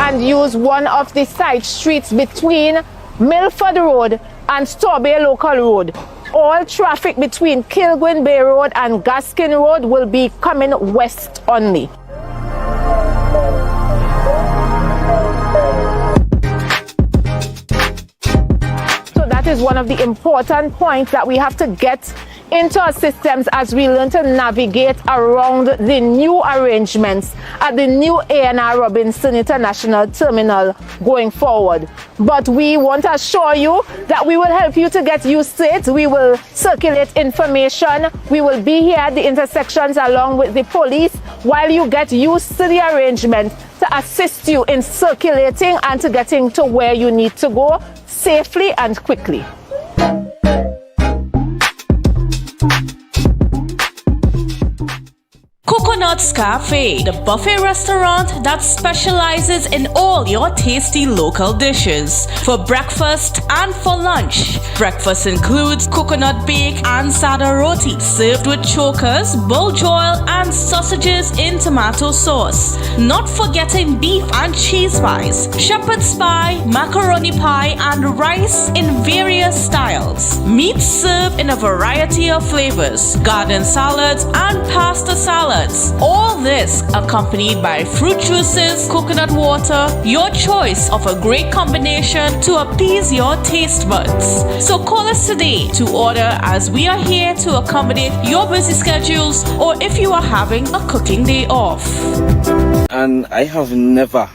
and use one of the side streets between Milford Road and Tobago Local Road. All traffic between Kilgwin Bay Road and Gaskin Road will be coming west only. So that is one of the important points that we have to get into our systems as we learn to navigate around the new arrangements at the new A&R Robinson International Terminal going forward. But we want to assure you that we will help you to get used to it. We will circulate information. We will be here at the intersections along with the police while you get used to the arrangement to assist you in circulating and to getting to where you need to go safely and quickly. Coconut's Cafe, the buffet restaurant that specializes in all your tasty local dishes. For breakfast and for lunch. Breakfast includes coconut bake and sada roti, served with chokers, buljoil and sausages in tomato sauce. Not forgetting beef and cheese pies, shepherd's pie, macaroni pie and rice in various styles. Meat served in a variety of flavors, garden salads and pasta salads. All this accompanied by fruit juices, coconut water, your choice of a great combination to appease your taste buds. So call us today to order, as we are here to accommodate your busy schedules or if you are having a cooking day off. And I have never,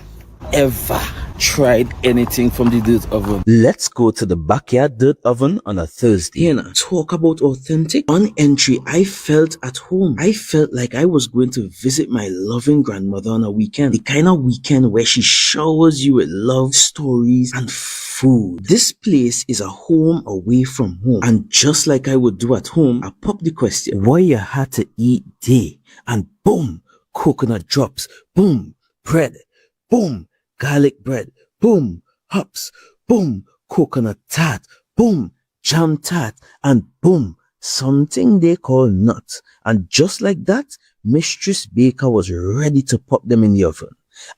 ever tried anything from the dirt oven. Let's go to the backyard dirt oven on a Thursday. You know, talk about authentic. On entry, I felt at home. I felt like I was going to visit my loving grandmother on a weekend. The kind of weekend where she showers you with love, stories, and food. This place is a home away from home. And just like I would do at home, I pop the question, what you had to eat day? And boom, coconut drops. Boom, bread. Boom, garlic bread, boom, hops, boom, coconut tart, boom, jam tart, and boom, something they call nuts. And just like that, Mistress Baker was ready to pop them in the oven.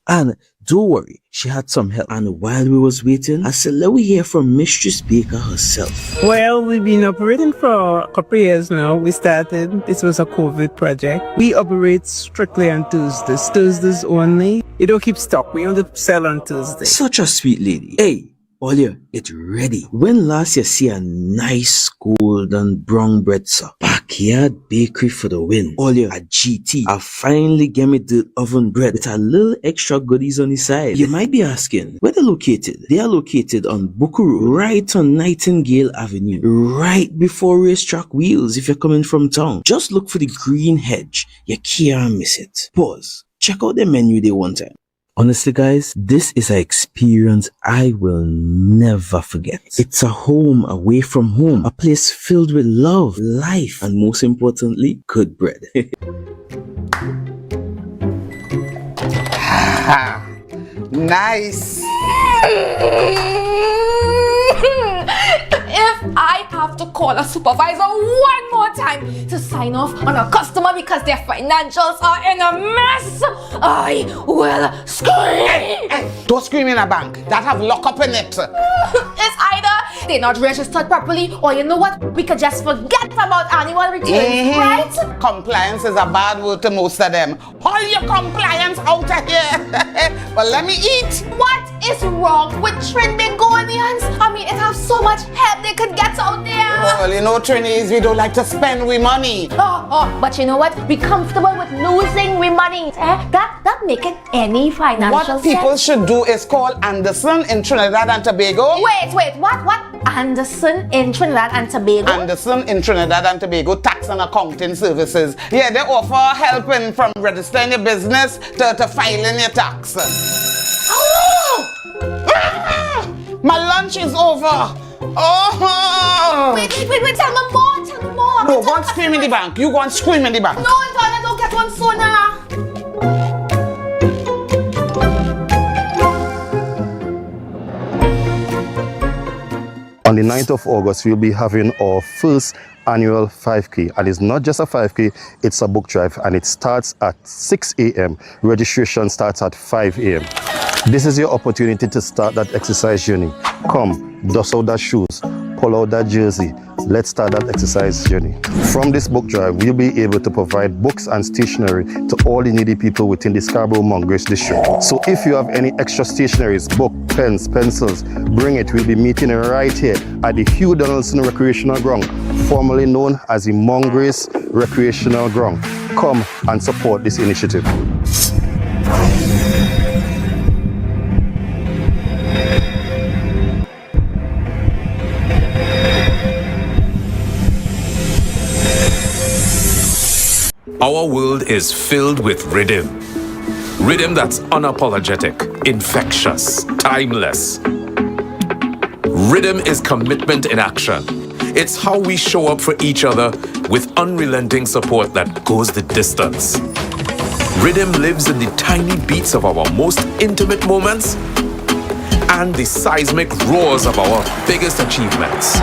And don't worry, she had some help. And while we was waiting, I said, let we hear from Mistress Baker herself. Well, we've been operating for a couple of years now. We started, this was a COVID project. We operate strictly on Tuesdays only. You don't keep stock, we only sell on Tuesdays. Such a sweet lady. Hey, Olia, it's ready. When last you see a nice golden brown bread, sir? Backyard bakery for the win. Olia, a GT, a finely gammed oven bread with a little extra goodies on the side. You might be asking, where they're located? They are located on Bukuru, right on Nightingale Avenue, right before Racetrack Wheels if you're coming from town. Just look for the green hedge. You can't miss it. Pause. Check out the menu they one time. Honestly, guys, this is an experience I will never forget. It's a home away from home, a place filled with love, life, and most importantly, good bread. Nice. If I have to call a supervisor one more time to sign off on a customer because their financials are in a mess, I will scream. Don't scream in a bank. That have lock up in it. It's either they're not registered properly, or you know what? We could just forget about annual returns, right? Compliance is a bad word to most of them. All your compliance out of here. But let me eat. What is wrong with Trinbagonians? I mean, it has so much help they could get out there. Well, you know, Trinis, we don't like to spend we money. But you know what? Be comfortable with losing we money. That make it any financial What people should do is call Anderson in Trinidad and Tobago. Wait, what? Anderson in Trinidad and Tobago? Anderson in Trinidad and Tobago Tax and Accounting Services. Yeah, they offer help from registering your business to filing your tax. My lunch is over. Wait, tell me more. No, go and scream in the bank. You go and scream in the bank. No, I don't get one sooner. On the 9th of August, we'll be having our first annual 5K. And it's not just a 5K, it's a book drive. And it starts at 6 a.m. Registration starts at 5 a.m. This is your opportunity to start that exercise journey. Come, dust out that shoes, pull out that jersey. Let's start that exercise journey. From this book drive, we'll be able to provide books and stationery to all the needy people within the Scarborough-Mongrace district. So if you have any extra stationaries, book, pens, pencils, bring it. We'll be meeting right here at the Hugh Donaldson Recreational Ground, formerly known as the Mongrace Recreational Ground. Come and support this initiative. Our world is filled with rhythm. Rhythm that's unapologetic, infectious, timeless. Rhythm is commitment in action. It's how we show up for each other with unrelenting support that goes the distance. Rhythm lives in the tiny beats of our most intimate moments and the seismic roars of our biggest achievements.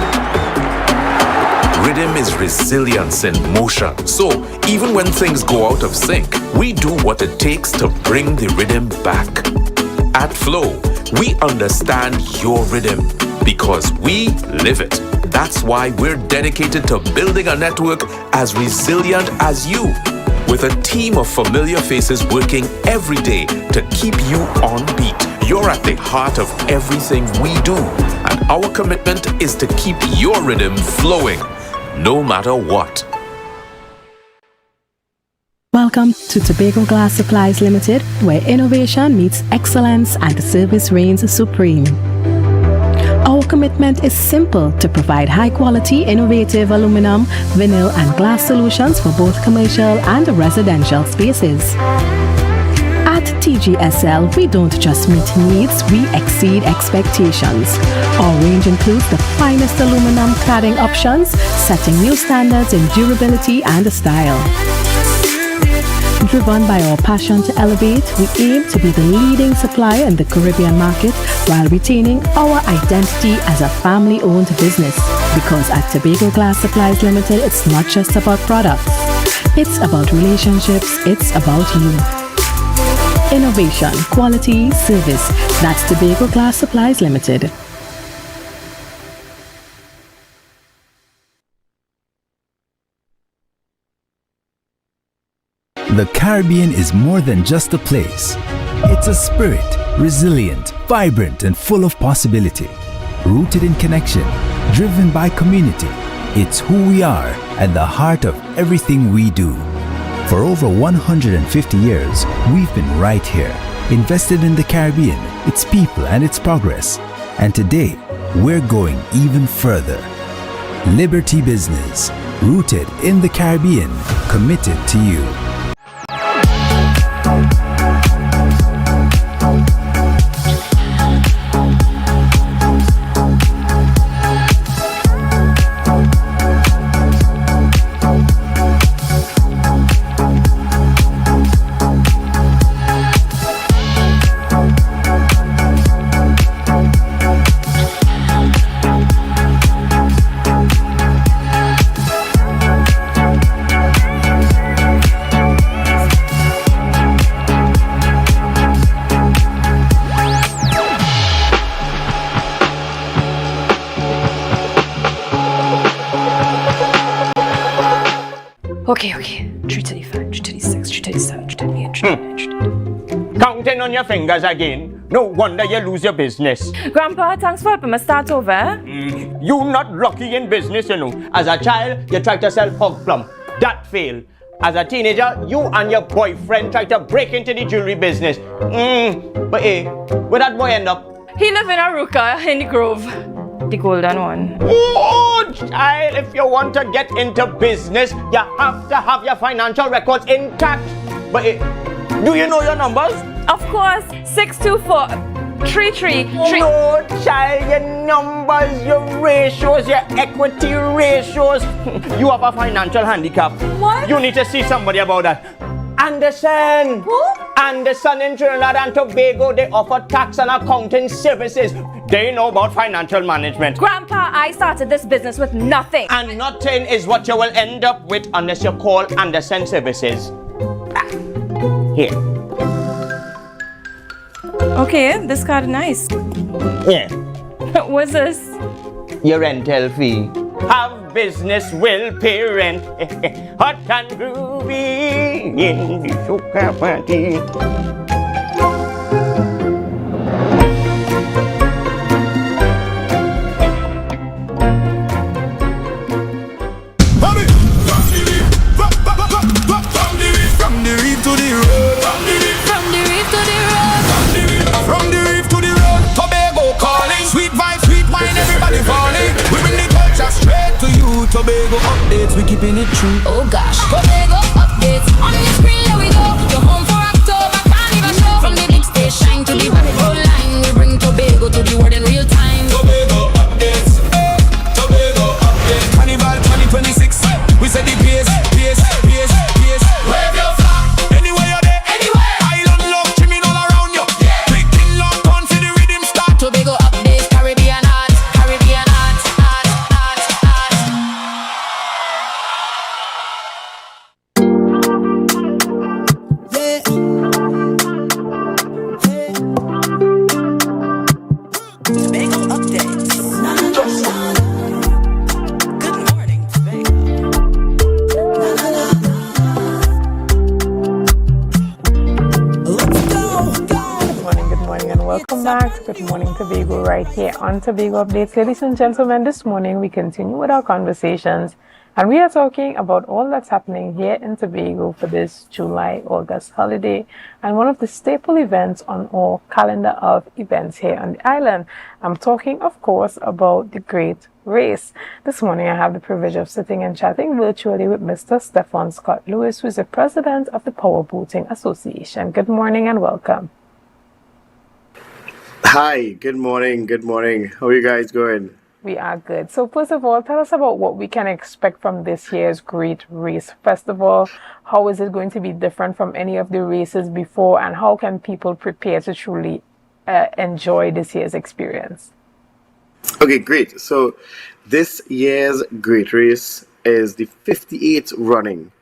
Rhythm is resilience in motion. So even when things go out of sync, we do what it takes to bring the rhythm back. At Flow, we understand your rhythm because we live it. That's why we're dedicated to building a network as resilient as you, with a team of familiar faces working every day to keep you on beat. You're at the heart of everything we do, and our commitment is to keep your rhythm flowing, no matter what. Welcome to Tobago Glass Supplies Limited, where innovation meets excellence and the service reigns supreme. Our commitment is simple: to provide high-quality, innovative aluminum, vinyl, and glass solutions for both commercial and residential spaces. At TGSL, we don't just meet needs, we exceed expectations. Our range includes the finest aluminum cladding options, setting new standards in durability and style. Driven by our passion to elevate, we aim to be the leading supplier in the Caribbean market while retaining our identity as a family-owned business. Because at Tobago Glass Supplies Limited, it's not just about products. It's about relationships, it's about you. Innovation, quality, service. That's Tobago Glass Supplies Limited. The Caribbean is more than just a place. It's a spirit, resilient, vibrant, and full of possibility. Rooted in connection, driven by community. It's who we are at the heart of everything we do. For over 150 years, we've been right here, invested in the Caribbean, its people, and its progress. And today, we're going even further. Liberty Business, rooted in the Caribbean, committed to you. Okay. 335, 336, 337, 338, 339, Counting on your fingers again. No wonder you lose your business. Grandpa, thanks for helping me start over. You not lucky in business, you know. As a child, you tried to sell hog plum. That failed. As a teenager, you and your boyfriend tried to break into the jewelry business. But hey, where that boy end up? He live in Aruka in the Grove. The golden one. Oh, child, if you want to get into business, you have to have your financial records intact. But hey, do you know your numbers? Of course, 624 333. No, child, your numbers, your ratios, your equity ratios. You have a financial handicap. What? You need to see somebody about that. Anderson. Who? Anderson in Trinidad and Tobago, they offer tax and accounting services. They know about financial management. Grandpa, I started this business with nothing. And nothing is what you will end up with unless you call Anderson Services. Here. Okay, this card is nice. Yeah. What's this? Your rental fee. Have business will pay rent. Hot and groovy in the soca party. From the reef to the road. From the reef to the road. From the reef to the road. Tobago calling. Sweet vibes, sweet wine, everybody falling. We bring the culture straight to you. Tobago updates, we keeping it true. Oh gosh. Tobago updates. On the screen, there we go. You're home for October, carnival show. From the big stage shine to the Tobago line. We bring Tobago to the world in real time. Tobago updates. Tobago updates. Carnival 2026. We set the pace. Wave your flag. Anywhere you're there. Anywhere. Island love, trimming all around you. Yeah. Clicking long on to the rhythm start. Tobago updates. Caribbean art. Caribbean art. Tobago updates. Good morning, Good morning, and welcome back to Good Morning Tobago right here on Tobago Updates. Ladies and gentlemen, this morning we continue with our conversations, and we are talking about all that's happening here in Tobago for this July-August holiday, and one of the staple events on our calendar of events here on the island. I'm talking, of course, about the Great Race. This morning I have the privilege of sitting and chatting virtually with Mr. Stephen Scott Lewis, who is the president of the Power Boating Association. Good morning and welcome. Hi, good morning. How are you guys going? We are good. So first of all, tell us about what we can expect from this year's Great Race. First of all, how is it going to be different from any of the races before, and how can people prepare to truly enjoy this year's experience? Okay, great. So this year's Great Race is the 58th running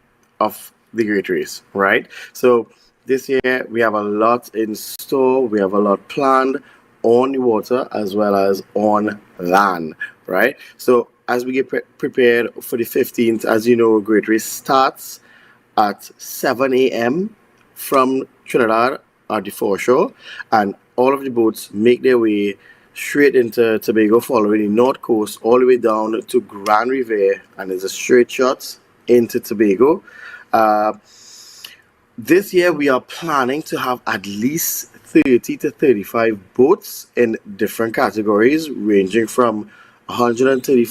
of the Great Race, right? So this year we have a lot in store. We have a lot planned on the water as well as on land, right? So as we get prepared for the 15th, as you know, Great Race starts at 7 a.m. from Trinidad at the foreshore, and all of the boats make their way straight into Tobago, following the north coast all the way down to Grand Riviere, and there's a straight shot into Tobago. This year we are planning to have at least 30 to 35 boats in different categories, ranging from 130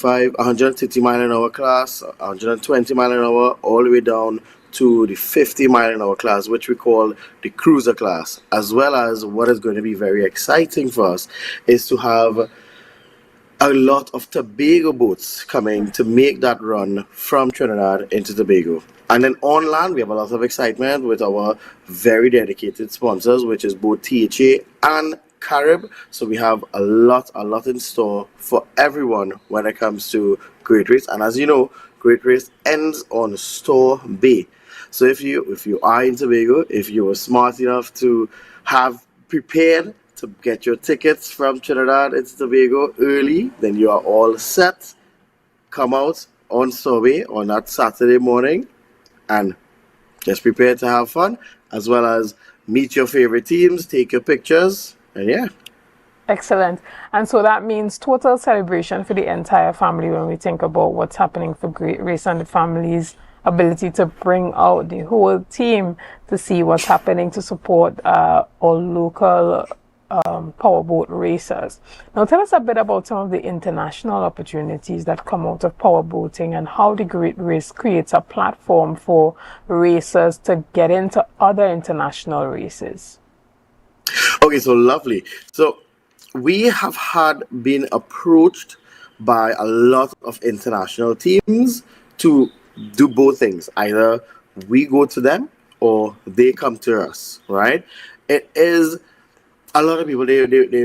mile an hour class, 120 mile an hour, all the way down to the 50 mile an hour class, which we call the cruiser class. As well as, what is going to be very exciting for us is to have a lot of Tobago boats coming to make that run from Trinidad into Tobago. And then on land, we have a lot of excitement with our very dedicated sponsors, which is both THA and Carib. So we have a lot in store for everyone when it comes to Great Race. And as you know, Great Race ends on Store Bay. So if you are in Tobago, if you were smart enough to have prepared to get your tickets from Trinidad into Tobago early, then you are all set. Come out on Store Bay on that Saturday morning and just prepare to have fun, as well as meet your favorite teams, take your pictures, and yeah. Excellent. And so that means total celebration for the entire family when we think about what's happening for Great Race and the family's ability to bring out the whole team to see what's happening to support all local powerboat racers. Now tell us a bit about some of the international opportunities that come out of powerboating and how the Great Race creates a platform for racers to get into other international races. Okay, so lovely. So we have been approached by a lot of international teams to do both things. Either we go to them or they come to us, right? It is a lot of people, they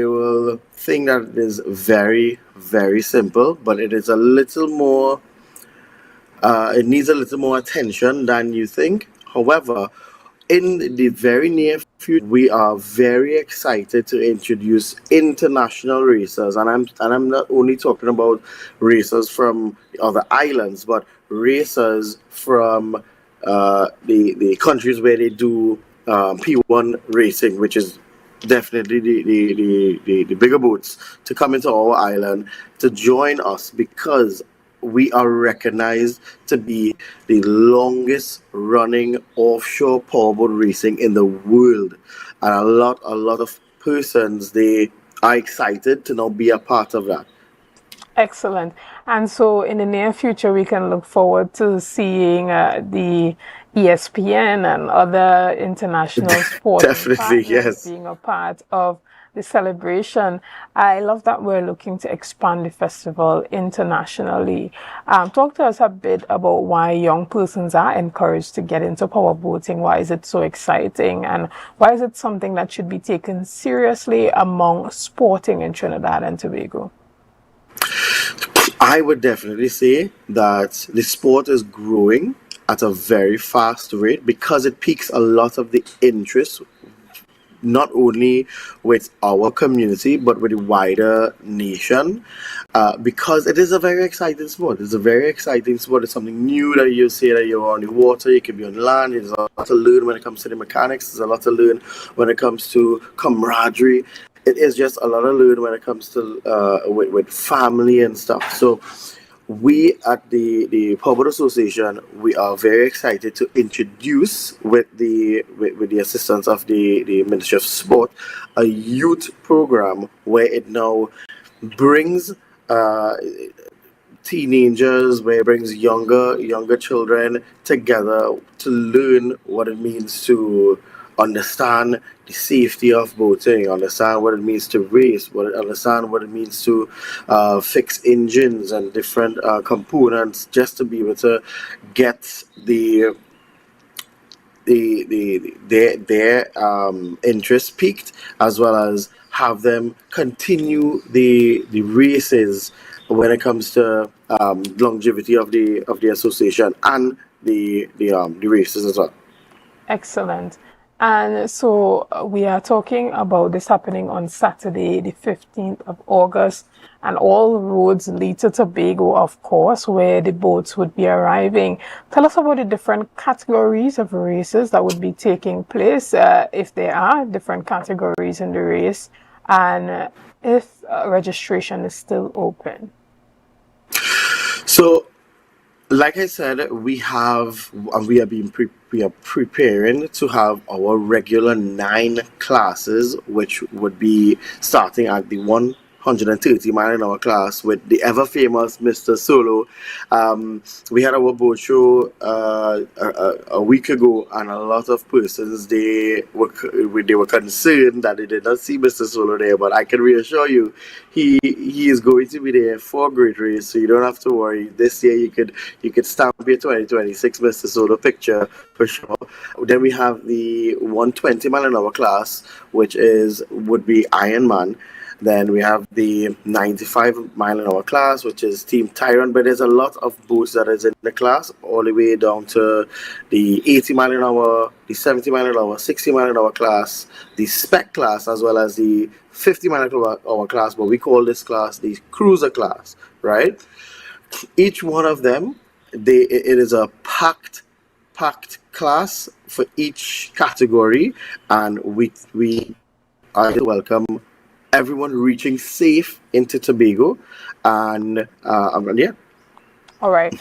will think that it is very, very simple, but it is a little more, it needs a little more attention than you think. However, in the very near future, we are very excited to introduce international racers, and I'm not only talking about racers from other islands, but racers from the countries where they do P1 racing, which is definitely the bigger boats, to come into our island to join us, because we are recognized to be the longest running offshore powerboat racing in the world. And a lot of persons, they are excited to now be a part of that. Excellent. And so in the near future, we can look forward to seeing the ESPN and other international sports Definitely, yes, being a part of the celebration. I love that we're looking to expand the festival internationally. Talk to us a bit about why young persons are encouraged to get into powerboating. Why is it so exciting? And why is it something that should be taken seriously among sporting in Trinidad and Tobago? I would definitely say that the sport is growing at a very fast rate because it piques a lot of the interest, not only with our community, but with the wider nation, because it is a very exciting sport. It's a very exciting sport. It's something new that you say that you're on the water, you can be on land. There's a lot to learn when it comes to the mechanics. There's a lot to learn when it comes to camaraderie. It is just a lot to learn when it comes to with family and stuff. So we at the Powerboat Association, we are very excited to introduce, with the assistance of the Ministry of Sport, a youth program where it now brings teenagers, where it brings younger children together to learn what it means to understand the safety of boating, understand what it means to race, understand what it means to fix engines and different components, just to be able to get their interest piqued, as well as have them continue the races when it comes to longevity of the association and the races as well. Excellent. And so we are talking about this happening on Saturday, the 15th of August, and all roads lead to Tobago, of course, where the boats would be arriving. Tell us about the different categories of races that would be taking place, if there are different categories in the race, and if registration is still open. So, like I said, we are preparing to have our regular 9 classes, which would be starting at the 130 mile an hour class with the ever famous Mr. Solo. We had our boat show a week ago, and a lot of persons, they were concerned that they did not see Mr. Solo there, but I can reassure you, he is going to be there for Great Race, so you don't have to worry. This year you could stamp your 2026 Mr. Solo picture for sure. Then we have the 120 mile an hour class, which would be Ironman. Then we have the 95 mile an hour class, which is Team Tyrant, but there's a lot of boats that is in the class, all the way down to the 80 mile an hour, the 70 mile an hour, 60 mile an hour class, the spec class, as well as the 50 mile an hour class, but we call this class the cruiser class, right? Each one of them, it is a packed packed class for each category, and we are to welcome everyone reaching safe into Tobago, and yeah. All right.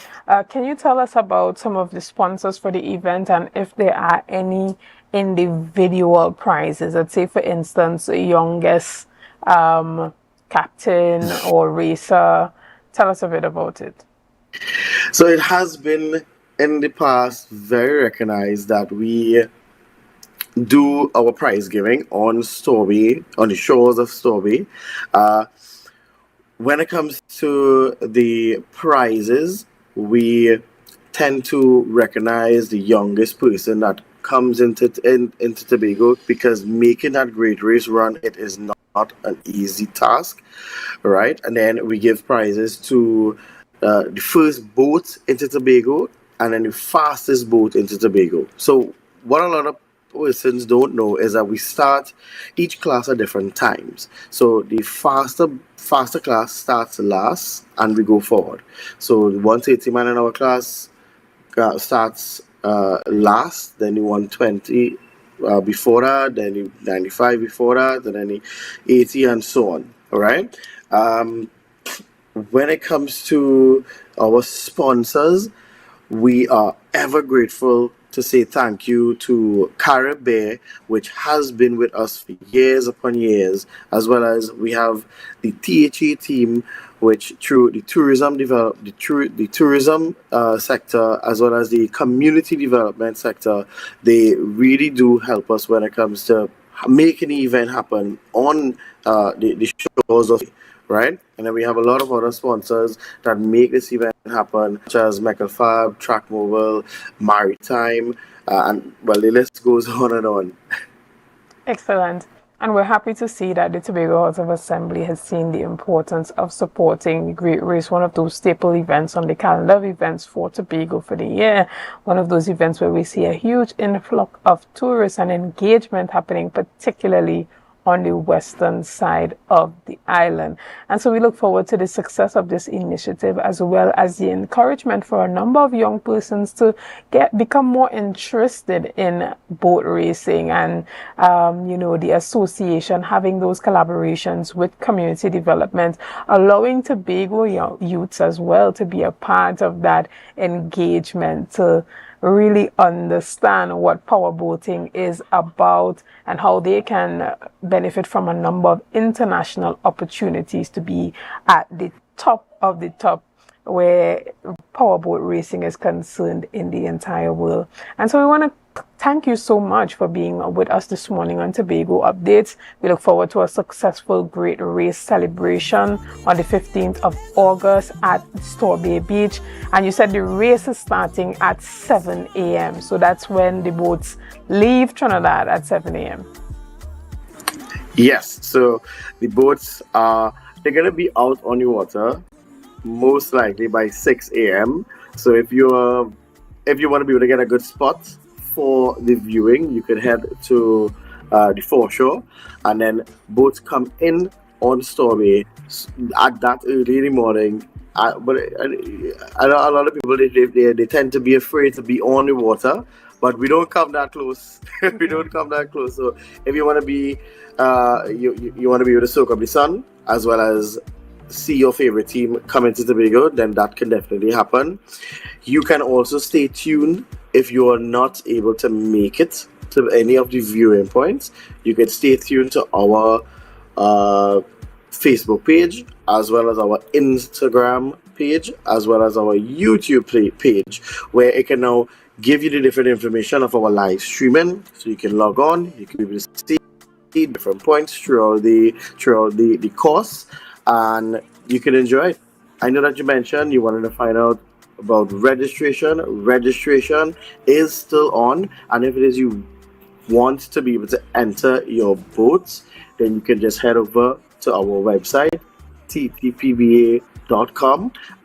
Can you tell us about some of the sponsors for the event and if there are any individual prizes? Let's say, for instance, youngest captain or racer. Tell us a bit about it. So it has been in the past very recognized that we do our prize giving on Storby, on the shores of Storby. When it comes to the prizes, we tend to recognize the youngest person that comes into Tobago, because making that great race run, it is not an easy task, right? And then we give prizes to the first boat into Tobago, and then the fastest boat into Tobago. So what a lot of persons don't know is that we start each class at different times. So the faster class starts last, and we go forward. So the 130 mile an hour class starts last, then the 120 before that, then the 95 before that, and then the 80, and so on. All right. When it comes to our sponsors, we are ever grateful to say thank you to Caribbean, which has been with us for years upon years, as well as we have the THA team, which through the tourism sector, as well as the community development sector, they really do help us when it comes to making the event happen on the shores of, right? And then we have a lot of other sponsors that make this event happen, such as Meckelfab, Track Mobile, Maritime, and well, the list goes on and on. Excellent. And we're happy to see that the Tobago House of Assembly has seen the importance of supporting the Great Race, one of those staple events on the calendar of events for Tobago for the year. One of those events where we see a huge influx of tourists and engagement happening, particularly on the western side of the island. And so we look forward to the success of this initiative, as well as the encouragement for a number of young persons to become more interested in boat racing, and the association having those collaborations with community development, allowing Tobago youths as well to be a part of that engagement, to really understand what powerboating is about and how they can benefit from a number of international opportunities to be at the top of the top where powerboat racing is concerned in the entire world. And so we want to thank you so much for being with us this morning on Tobago Updates. We look forward to a successful Great Race celebration on the 15th of August at Storby Beach. And you said the race is starting at 7 a.m. So that's when the boats leave Trinidad, at 7 a.m. Yes, so the boats they're going to be out on the water most likely by 6 a.m. So if you want to be able to get a good spot for the viewing, you can head to the foreshore, and then boats come in on Storby at that early in the morning. But I know a lot of people they tend to be afraid to be on the water, but we don't come that close. We don't come that close. So if you want to be you want to be able to soak up the sun, as well as see your favorite team come into Tobago, then that can definitely happen. You can also stay tuned if you are not able to make it to any of the viewing points. You can stay tuned to our Facebook page, as well as our Instagram page, as well as our YouTube page, where it can now give you the different information of our live streaming. So you can log on, you can be able to see different points throughout the course, and you can enjoy it. I know that you mentioned you wanted to find out about registration. Registration is still on, and if it is you want to be able to enter your boats, then you can just head over to our website, ttpba.com,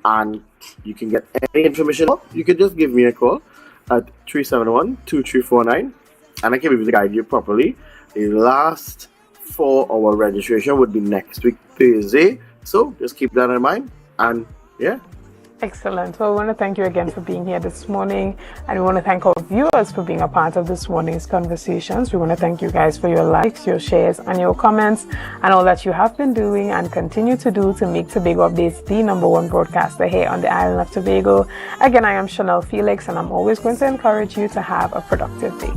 and you can get any information. You can just give me a call at 371-2349, and I can be able to guide you properly. The last for our registration would be next week, Thursday. So just keep that in mind. And yeah, Excellent. Well, we want to thank you again for being here this morning, and we want to thank our viewers for being a part of this morning's conversations. We want to thank you guys for your likes, your shares, and your comments, and all that you have been doing and continue to do to make Tobago Updates the #1 broadcaster here on the island of Tobago. Again, I am Chanel Felix, and I'm always going to encourage you to have a productive day.